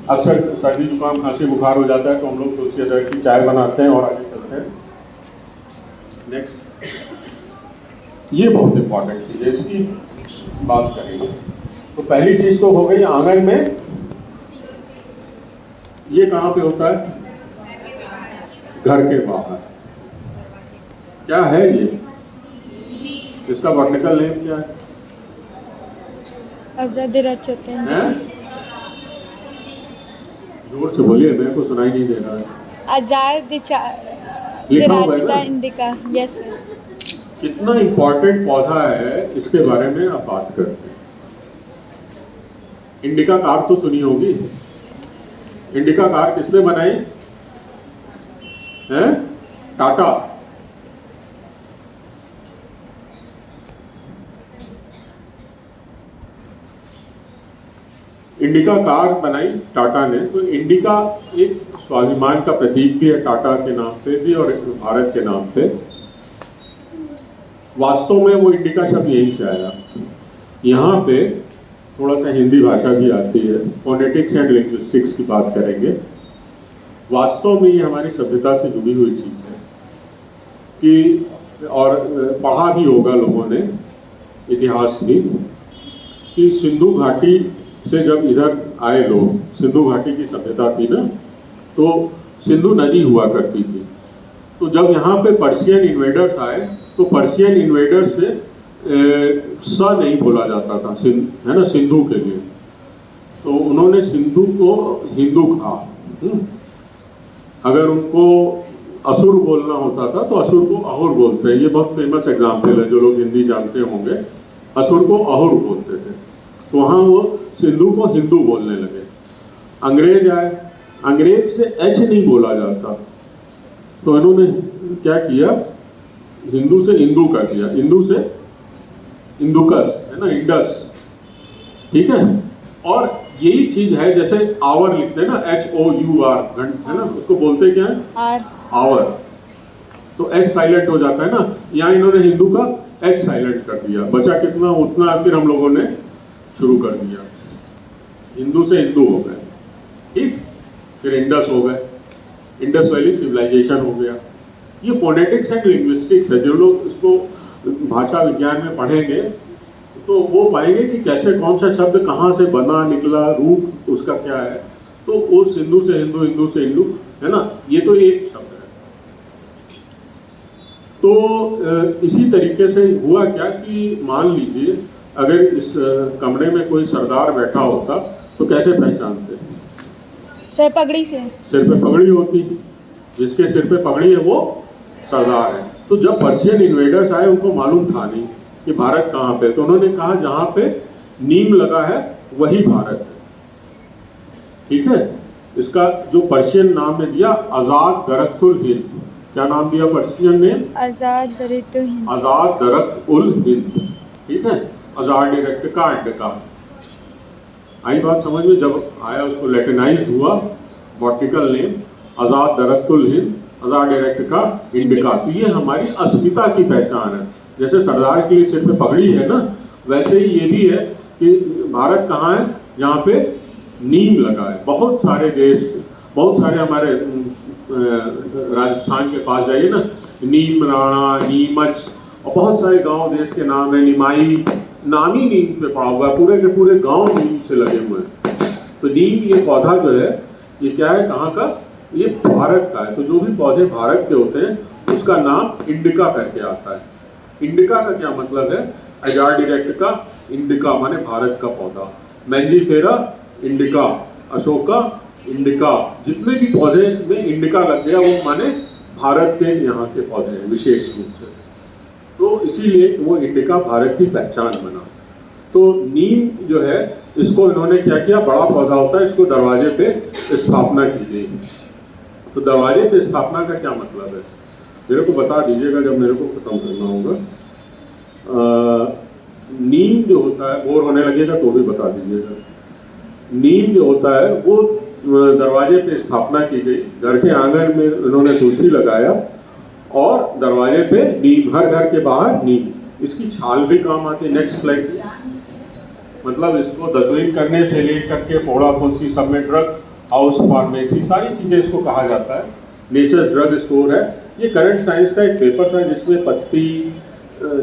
A: अक्सर सर्दी जुकाम खांसी बुखार हो जाता है तो हम लोग तुलसी अदरक की चाय बनाते हैं। और आगे चलते हैं। नेक्स्ट, ये बहुत इंपॉर्टेंट चीज़ है, इसकी बात करेंगे। तो पहली चीज तो हो गई आंगन में। ये कहाँ पे होता है? घर के बाहर। क्या है ये? इसका वर्टिकल नेम क्या है?
B: आजादी रचते हैं।
A: जोर से बोलिए, मेरे को सुनाई नहीं दे रहा है।
B: आजाद
A: लिखा
B: इंडिका। Yes sir.
A: कितना इंपॉर्टेंट पौधा है इसके बारे में आप बात करते हैं। इंडिका कार तो सुनी होगी। इंडिका कार किसने बनाई है? टाटा। इंडिका कार बनाई टाटा ने। तो इंडिका एक स्वाभिमान का प्रतीक भी है, टाटा के नाम पे भी और भारत के नाम पे। वास्तव में वो इंडिका शब्द यहीं से आया। यहाँ पे थोड़ा सा हिंदी भाषा भी आती है, फोनेटिक्स एंड लिंग्विस्टिक्स की बात करेंगे। वास्तव में ये हमारी सभ्यता से जुड़ी हुई चीज़ है कि, और पढ़ा भी होगा लोगों ने इतिहास भी, कि सिंधु घाटी से जब इधर आए लोग, सिंधु घाटी की सभ्यता थी ना, तो सिंधु नदी हुआ करती थी। तो जब यहाँ पे पर्शियन इन्वेडर्स आए तो पर्शियन इन्वेडर से स नहीं बोला जाता था, है ना, सिंधु के लिए। तो उन्होंने सिंधु को हिंदू कहा। अगर उनको असुर बोलना होता था तो असुर को अहुर बोलते हैं। ये बहुत फेमस एग्जाम्पल है, जो लोग हिंदी जानते होंगे। असुर को अहुर बोलते थे, तो वहाँ वो सिंधु को हिंदू बोलने लगे। अंग्रेज आए, अंग्रेज से एच नहीं बोला जाता, तो इन्होंने क्या किया, हिंदू से इंदू कर दिया, इंदू से इंदुकस, है ना, इंडस। ठीक है। और यही चीज है, जैसे आवर लिखते हैं ना, HOUR, है ना, उसको बोलते क्या है? आवर। तो एस साइलेंट हो जाता है ना, यहाँ इन्होंने हिंदू का एच साइलेंट कर दिया। बचा कितना? उतना। फिर हम लोगों ने शुरू कर दिया, हिंदू से हिंदू हो गए। ठीक। फिर इंडस हो गए, इंडस वैली सिविलाइजेशन हो गया। ये फोनेटिक्स एंड लिंग्विस्टिक्स है। जो लोग इसको भाषा विज्ञान में पढ़ेंगे तो वो पाएंगे कि कैसे कौन सा शब्द कहाँ से बना, निकला, रूप उसका क्या है। तो वो सिंधु से हिंदू, हिंदू से हिंदू, है ना, ये तो एक शब्द है। तो इसी तरीके से हुआ क्या कि मान लीजिए अगर इस कमरे में कोई सरदार बैठा होता तो कैसे पहचानते?
B: सर पगड़ी से।
A: सिर पे पगड़ी होती, जिसके सिर पे पगड़ी है वो सरदार है। तो जब पर्शियन इन्वेडर्स आए उनको मालूम था नहीं कि भारत कहाँ पे, तो उन्होंने कहा जहाँ पे नीम लगा है वही भारत है। ठीक है। इसका जो पर्शियन नाम ने दिया आजाद दरख्तुल हिंद। क्या नाम दिया पर्शियन ने?
B: आज़ाद दरितो हिंद।
A: आजाद दरख्तुल हिंद। ठीक है। आजाद डायरेक्ट का इंडिका। आई बात समझ में? जब आया उसको लैटिनाइज हुआ बॉटिकल नेम आजाद दरख्तुल हिंद, आजाद डायरेक्ट का इंडिका। तो ये हमारी अस्मिता की पहचान है। जैसे सरदार के लिए सिर पे पगड़ी है ना, वैसे ही ये भी है कि भारत कहाँ है? जहाँ पे नीम लगा है। बहुत सारे देश, बहुत सारे हमारे राजस्थान के पास जाइए ना, नीम राणा, नीमच, और बहुत सारे गांव देश के नाम है। निमाई नाम ही नीम पे पड़ा हुआ है, पूरे के पूरे गांव नीम से लगे हुए हैं। तो नीम ये पौधा जो है ये क्या है, कहाँ का? ये भारत का है। तो जो भी पौधे भारत के होते हैं उसका नाम इंडिका करके आता है। इंडिका का क्या मतलब है? आजाद डायरेक्ट का इंडिका माने भारत का पौधा। मैंजीफेरा इंडिका, अशोका इंडिका, जितने भी पौधे में इंडिका लग गया वो माने भारत के यहाँ के पौधे हैं विशेष रूप से। तो इसीलिए वो इंडिका भारत की पहचान बना। तो नीम जो है इसको इन्होंने क्या किया, बड़ा पौधा होता है, इसको दरवाजे पे स्थापना की गई। तो दरवाजे पे स्थापना का क्या मतलब है मेरे को बता दीजिएगा जब मेरे को खत्म करना होगा। नीम जो होता है, बोर होने लगेगा तो भी बता दीजिएगा। नीम जो होता है वो दरवाजे पे स्थापना की गई। घर के आंगन में उन्होंने तुलसी लगाया और दरवाजे पे नीम, हर घर के बाहर नीम। इसकी छाल भी काम आती है। Next slide. मतलब इसको दतुईन करने से लेकर के पोड़ा तुलसी सब में ड्रग हाउस, फार्मेसी, सारी चीज़ें इसको कहा जाता है। नेचर ड्रग स्टोर है। ये करंट साइंस का एक पेपर था जिसमें पत्ती,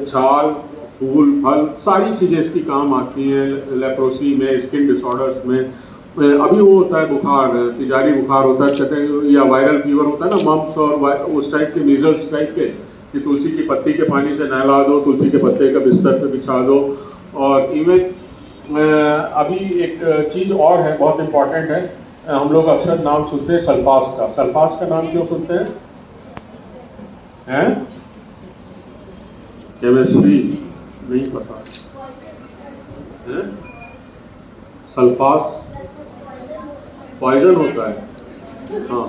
A: छाल, फूल, फल, सारी चीज़ें इसकी काम आती हैं। लेप्रोसी में, स्किन डिसऑर्डर्स में, अभी वो होता है बुखार, तिजारी बुखार होता है कहते हैं, या वायरल फीवर होता है ना, मम्प्स और उस टाइप के, मीजल्स टाइप के, कि तुलसी की पत्ती के पानी से नहला दो, तुलसी के पत्ते का बिस्तर पे बिछा दो। और इवन अभी एक चीज़ और है, बहुत इम्पॉर्टेंट है, हम लोग अक्सर नाम सुनते हैं सल्फास का। सल्फास का नाम क्यों सुनते हैं? केमिस्ट्री नहीं पता है? सल्फास पॉइजन होता है। हाँ,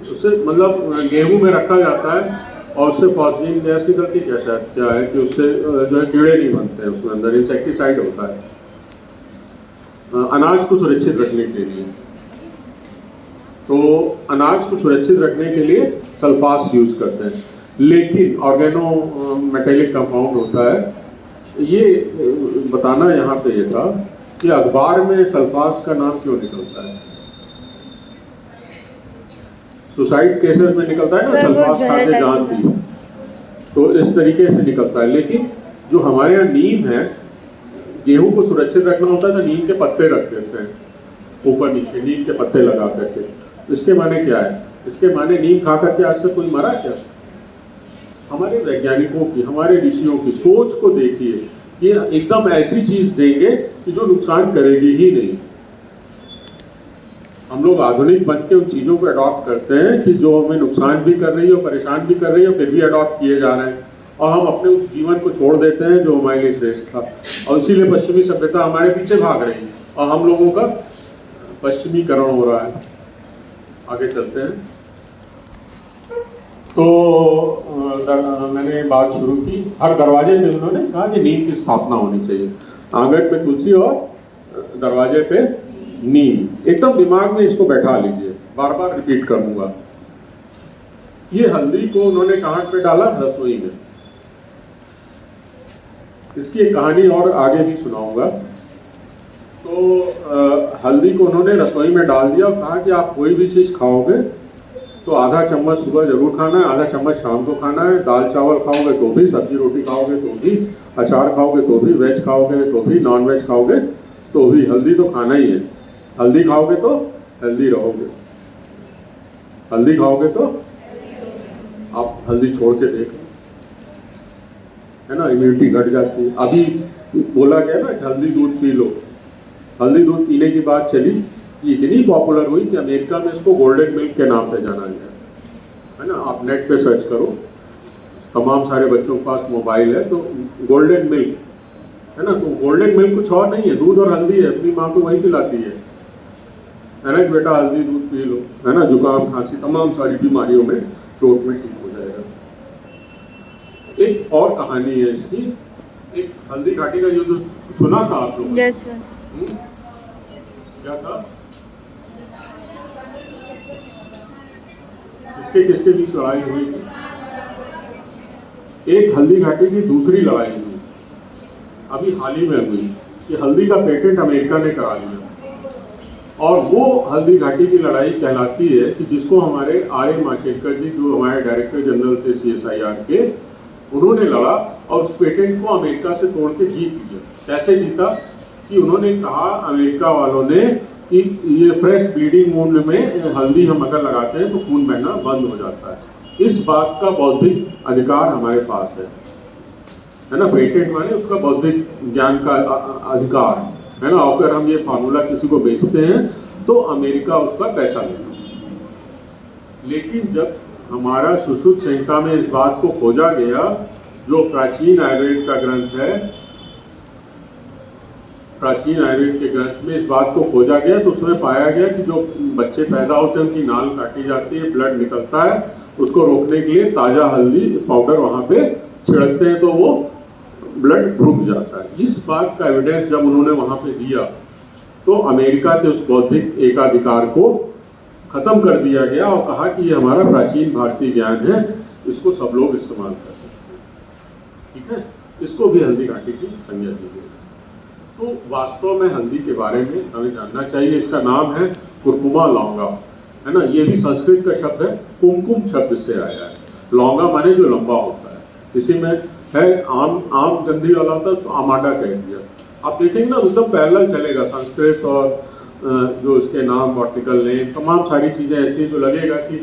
A: उससे मतलब गेहूं में रखा जाता है और उससे फॉस्फेट गैस निकलती क्या है कि उससे जो है कीड़े नहीं बनते हैं उसमें, अंदर इंसेक्टिसाइड होता है अनाज को सुरक्षित रखने के लिए। तो अनाज को सुरक्षित रखने के लिए सल्फास यूज करते हैं। लेकिन ऑर्गेनो मेटेलिक कंपाउंड होता है। ये बताना यहाँ पे ये था कि अखबार में सल्फास का नाम क्यों निकलता है? सुसाइड केसेस में निकलता है ना, सल्फास खा के जान दी, तो इस तरीके से निकलता है। लेकिन जो हमारे यहाँ नीम है, गेहूं को सुरक्षित रखना होता है तो नीम के पत्ते रख देते हैं ऊपर नीचे, नीम के पत्ते लगा करके। इसके माने क्या है? इसके माने नीम खा करके आज तक कोई मरा क्या? हमारे वैज्ञानिकों की, हमारे ऋषियों की सोच को देखिए, ये एकदम ऐसी चीज देंगे कि जो नुकसान करेगी ही नहीं। हम लोग आधुनिक बन के उन चीज़ों को अडॉप्ट करते हैं कि जो हमें नुकसान भी कर रही हो, परेशान भी कर रही हो, फिर भी अडॉप्ट किए जा रहे हैं। और हम अपने उस जीवन को छोड़ देते हैं जो हमारे लिए श्रेष्ठ था। और इसीलिए पश्चिमी सभ्यता हमारे पीछे भाग रही है और हम लोगों का पश्चिमीकरण हो रहा है। आगे चलते हैं। तो मैंने बात शुरू की, हर दरवाजे में उन्होंने कहा कि नीम की स्थापना होनी चाहिए। आंगन पे तुलसी और दरवाजे पे नीम। एकदम दिमाग में इसको बैठा लीजिए, बार बार रिपीट करूंगा। ये हल्दी को उन्होंने कहाँ पे डाला? रसोई में। इसकी एक कहानी और आगे भी सुनाऊंगा। तो हल्दी को उन्होंने रसोई में डाल दिया और कहा कि आप कोई भी चीज़ खाओगे तो आधा चम्मच सुबह जरूर खाना है, आधा चम्मच शाम को खाना है, दाल चावल खाओगे तो भी, सब्जी रोटी खाओगे तो भी, अचार खाओगे तो भी, वेज खाओगे तो भी, नॉन वेज खाओगे तो भी, हल्दी तो खाना ही है। हल्दी खाओगे तो हेल्दी रहोगे, हल्दी खाओगे तो आप हल्दी छोड़ के देखो, है ना, इम्यूनिटी घट जाती है। अभी बोला गया ना कि हल्दी दूध पी लो, हल्दी दूध पीने की बात चली, इतनी पॉपुलर हुई कि अमेरिका में इसको गोल्डन मिल्क के नाम पे जाना गया, है ना। आप नेट पे सर्च करो, तमाम सारे बच्चों के पास मोबाइल है, तो गोल्डन मिल्क, है ना। तो गोल्डन मिल्क कुछ और नहीं है, दूध और हल्दी है, अपनी माँ को वही पिलाती है ना कि बेटा हल्दी दूध पी लो, है ना, जुकाम खांसी तमाम सारी बीमारियों में, चोट में ठीक हो जाएगा। एक और कहानी है इसकी, एक हल्दी घाटी का युद्ध सुना था आप लोगों ने?
B: Yes sir.
A: क्या था? किसके बीच लड़ाई हुई थी? एक हल्दी घाटी की दूसरी लड़ाई हुई, अभी हाल ही में हुई, कि हल्दी का पेटेंट अमेरिका ने करा लिया, और वो हल्दी घाटी की लड़ाई कहलाती है कि जिसको हमारे आर.ए. माशेलकर जी, जो हमारे डायरेक्टर जनरल थे CSIR के, उन्होंने लड़ा और उस पेटेंट को अमेरिका से तोड़ के जीत लिया। कैसे जीता? कि उन्होंने कहा अमेरिका वालों ने कि ये फ्रेश ब्लीडिंग वुंड में हल्दी हम अगर लगाते हैं तो खून बहना बंद हो जाता है। इस बात का बौद्धिक अधिकार हमारे पास है ना। पेटेंट माने उसका बौद्धिक ज्ञान का अधिकार, है ना। अगर हम ये फार्मूला किसी को बेचते हैं तो अमेरिका उसका पैसा लेगा। लेकिन जब हमारा सुश्रुत संहिता में इस बात को खोजा गया, जो प्राचीन आयुर्वेद का ग्रंथ है, प्राचीन आयुर्वेद के ग्रंथ में इस बात को खोजा गया, तो उसमें पाया गया कि जो बच्चे पैदा होते हैं उनकी नाल काटी जाती है, ब्लड निकलता है, उसको रोकने के लिए ताज़ा हल्दी पाउडर वहाँ पे छिड़कते हैं तो वो ब्लड रुक जाता है। इस बात का एविडेंस जब उन्होंने वहाँ पे दिया तो अमेरिका के उस बौद्धिक एकाधिकार को खत्म कर दिया गया और कहा कि ये हमारा प्राचीन भारतीय ज्ञान है, इसको सब लोग इस्तेमाल कर सकते हैं, ठीक है। इसको भी हल्दी घाटी की संज्ञा दी गई। तो वास्तव में हल्दी के बारे में हमें जानना चाहिए। इसका नाम है कुरकुमा लौंगा, है ना। ये भी संस्कृत का शब्द है, कुमकुम शब्द से आया है। लौंगा माने जो लंबा होता है, इसी में है आम गंधी वाला होता है तो आमाडा कह दिया। आप देखेंगे ना एकदम पैरेलल चलेगा, संस्कृत और जो इसके नाम, वर्टिकल नेम, तमाम सारी चीज़ें ऐसी जो लगेगा कि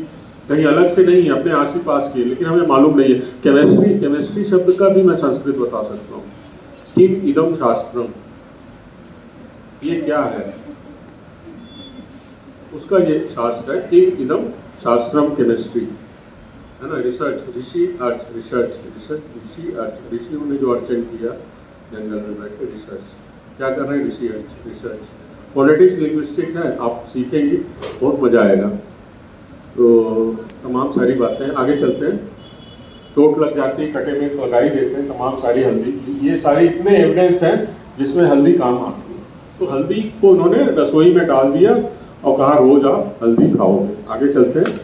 A: कहीं अलग से नहीं है, अपने आस ही पास की, लेकिन हमें मालूम नहीं है। केमिस्ट्री शब्द का भी मैं संस्कृत बता सकता हूँ, किम इदम शास्त्रम, ये क्या है? उसका ये शास्त्र है, किम इदम शास्त्रम केमिस्ट्री, है ना। रिसर्च, ऋषि अर्थ, रिसर्च, ऋषि अर्थ, ऋषियों ने जो अर्चन किया जंगल में बैठ के, रिसर्च क्या कर रहे हैं? ऋषि अर्थ, रिसर्च। पॉलिटिक्स लिंग्विस्टिक्स है, आप सीखेंगे, बहुत मजा आएगा। तो तमाम सारी बातें, आगे चलते हैं। चोट लग जाती है, कटे में तो लगा ही देते हैं, तमाम सारी हल्दी, ये सारी इतने एविडेंस हैं जिसमें हल्दी काम आती है। तो हल्दी को उन्होंने रसोई में डाल दिया और कहा रोज आप हल्दी खाओगे। आगे चलते हैं।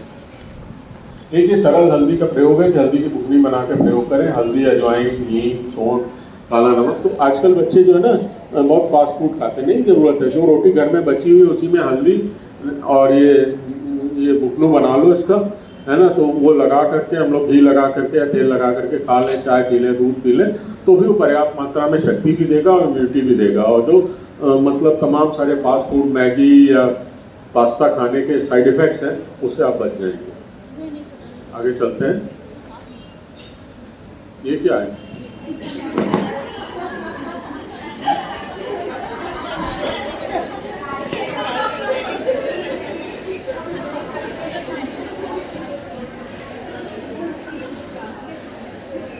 A: एक ये सरल हल्दी का प्रयोग है कि हल्दी की बुकनी बना कर प्रयोग करें। हल्दी, अजवाइन, हींग, सौंठ, काला नमक। तो आजकल बच्चे जो है ना बहुत फास्ट फूड खाते, नहीं ज़रूरत है, जो रोटी घर में बची हुई उसी में हल्दी और ये बुकनू बना लो इसका, है ना। तो वो लगा करके हम लोग घी लगा करके या तेल लगा करके खा लें, चाय पी लें, दूध पी लें, तो भी वो पर्याप्त मात्रा में शक्ति भी देगा और इम्यूनिटी भी देगा। और जो मतलब तमाम सारे फास्ट फूड, मैगी या पास्ता खाने के साइड इफ़ेक्ट्स हैं, उससे आप बच जाएंगे। आगे चलते हैं। ये क्या है?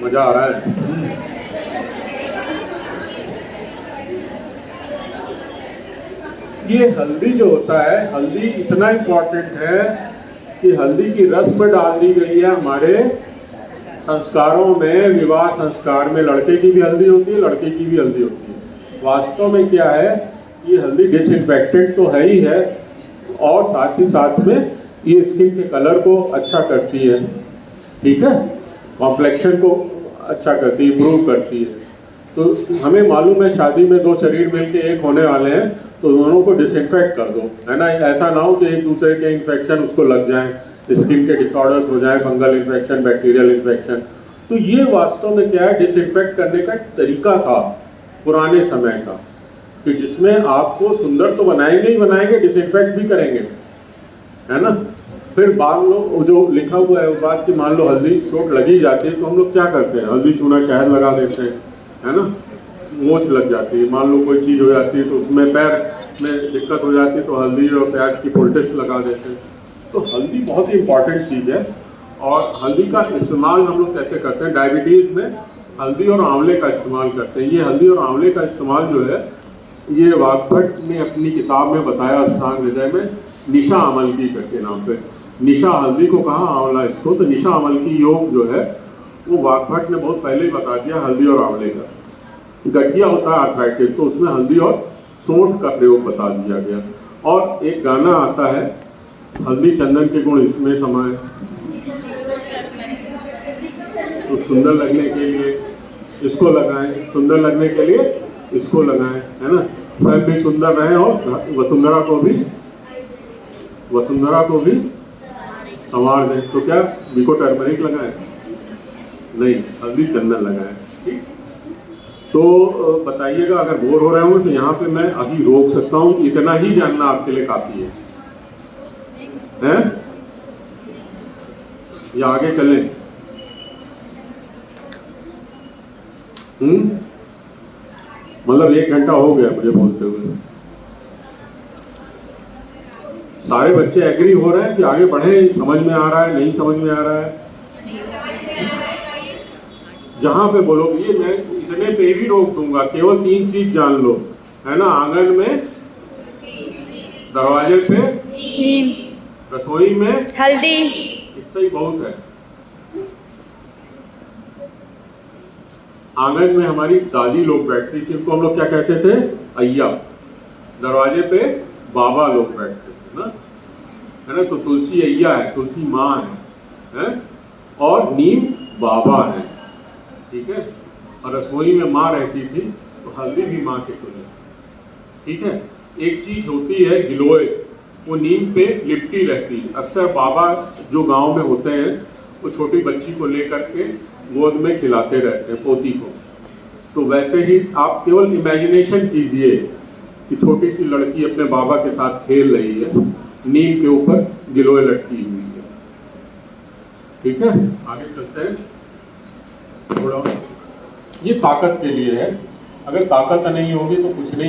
A: मजा आ रहा है? ये हल्दी जो होता है, हल्दी इतना इम्पोर्टेंट है कि हल्दी की रस्म डाल दी गई है हमारे संस्कारों में। विवाह संस्कार में लड़के की भी हल्दी होती है, लड़के की भी हल्दी होती है। वास्तव में क्या है, ये हल्दी डिसइंफेक्टेंट तो है ही है, और साथ ही साथ में ये स्किन के कलर को अच्छा करती है, ठीक है, कॉम्प्लेक्शन को अच्छा करती है, इम्प्रूव करती है। तो हमें मालूम है शादी में दो शरीर मिलके एक होने वाले हैं, तो दोनों को डिसइंफेक्ट कर दो, है ना। ऐसा ना हो कि एक दूसरे के इन्फेक्शन उसको लग जाएं, स्किन के डिसऑर्डर्स हो जाए, फंगल इन्फेक्शन, बैक्टीरियल इन्फेक्शन। तो ये वास्तव में क्या है, डिसइंफेक्ट करने का एक तरीका था पुराने समय का, कि जिसमें आपको सुंदर तो बनाएंगे ही बनाएंगे, डिसइंफेक्ट भी करेंगे, है ना। फिर बाद लोग जो लिखा हुआ है वो बात कि मान लो हल्दी चोट लगी जाती है तो हम लोग क्या करते हैं, हल्दी चूना शहद लगा देते हैं, है ना। मोच लग जाती है, मान लो कोई चीज़ हो जाती है तो उसमें पैर में दिक्कत हो जाती है तो हल्दी और प्याज की पोल्टिस लगा देते हैं। तो हल्दी बहुत ही इंपॉर्टेंट चीज़ है। और हल्दी का इस्तेमाल हम लोग कैसे करते हैं, डायबिटीज़ में हल्दी और आंवले का इस्तेमाल करते हैं। ये हल्दी और आंवले का इस्तेमाल जो है, ये वाग्भट ने अपनी किताब में बताया, अष्टांग हृदय में, निशा अमल की करके नाम पे। निशा हल्दी को कहा, आंवला इसको, तो निशा अमल की योग जो है वो वाग्भट ने बहुत पहले ही बता दिया हल्दी और आंवले का। गठिया होता है आर्थराइटिस, तो उसमें हल्दी और सौंठ का प्रयोग बता दिया गया। और एक गाना आता है, हल्दी चंदन के गुण इसमें समाये, तो सुंदर लगने के लिए इसको लगाएं, सुंदर लगने के लिए इसको लगाएं, है ना। स्वयं भी सुंदर रहे और वसुंधरा को भी संवार दें। तो क्या बिको टर्मरिक लगाएं? नहीं, हल्दी चंदन लगाएं। ठीक, तो बताइएगा अगर बोर हो रहे हो तो यहाँ पे मैं अभी रोक सकता हूँ, इतना ही जानना आपके लिए काफी है, हैं? या आगे चलें? मतलब 1 घंटा हो गया मुझे बोलते हुए। सारे बच्चे एग्री हो रहे हैं कि आगे बढ़े? समझ में आ रहा है, नहीं समझ में आ रहा है? जहां पे बोलोगे, ये मैं इतने पे भी रोक दूंगा, केवल 3 चीज जान लो, है ना। आंगन में, दरवाजे पे, रसोई में
B: हल्दी।
A: इतना ही बहुत है। आंगन में हमारी दादी लोग बैठती थी, उनको हम लोग क्या कहते थे? अय्या। दरवाजे पे बाबा लोग बैठते थे ना, है ना। तो तुलसी अय्या है, तुलसी माँ है? और नीम बाबा है, ठीक है। और रसोई में माँ रहती थी, तो हल्दी भी माँ के तुल्य, ठीक है। एक चीज होती है गिलोय, वो नीम पे लिपटी रहती है। अक्सर बाबा जो गांव में होते हैं वो छोटी बच्ची को लेकर के गोद में खिलाते रहते हैं, पोती को। तो वैसे ही आप केवल इमेजिनेशन कीजिए कि छोटी सी लड़की अपने बाबा के साथ खेल रही है, नीम के ऊपर गिलोय लटकी हुई है, ठीक है। आगे चलते हैं थोड़ा। ये ताकत के लिए है, अगर ताकत नहीं होगी तो कुछ नहीं।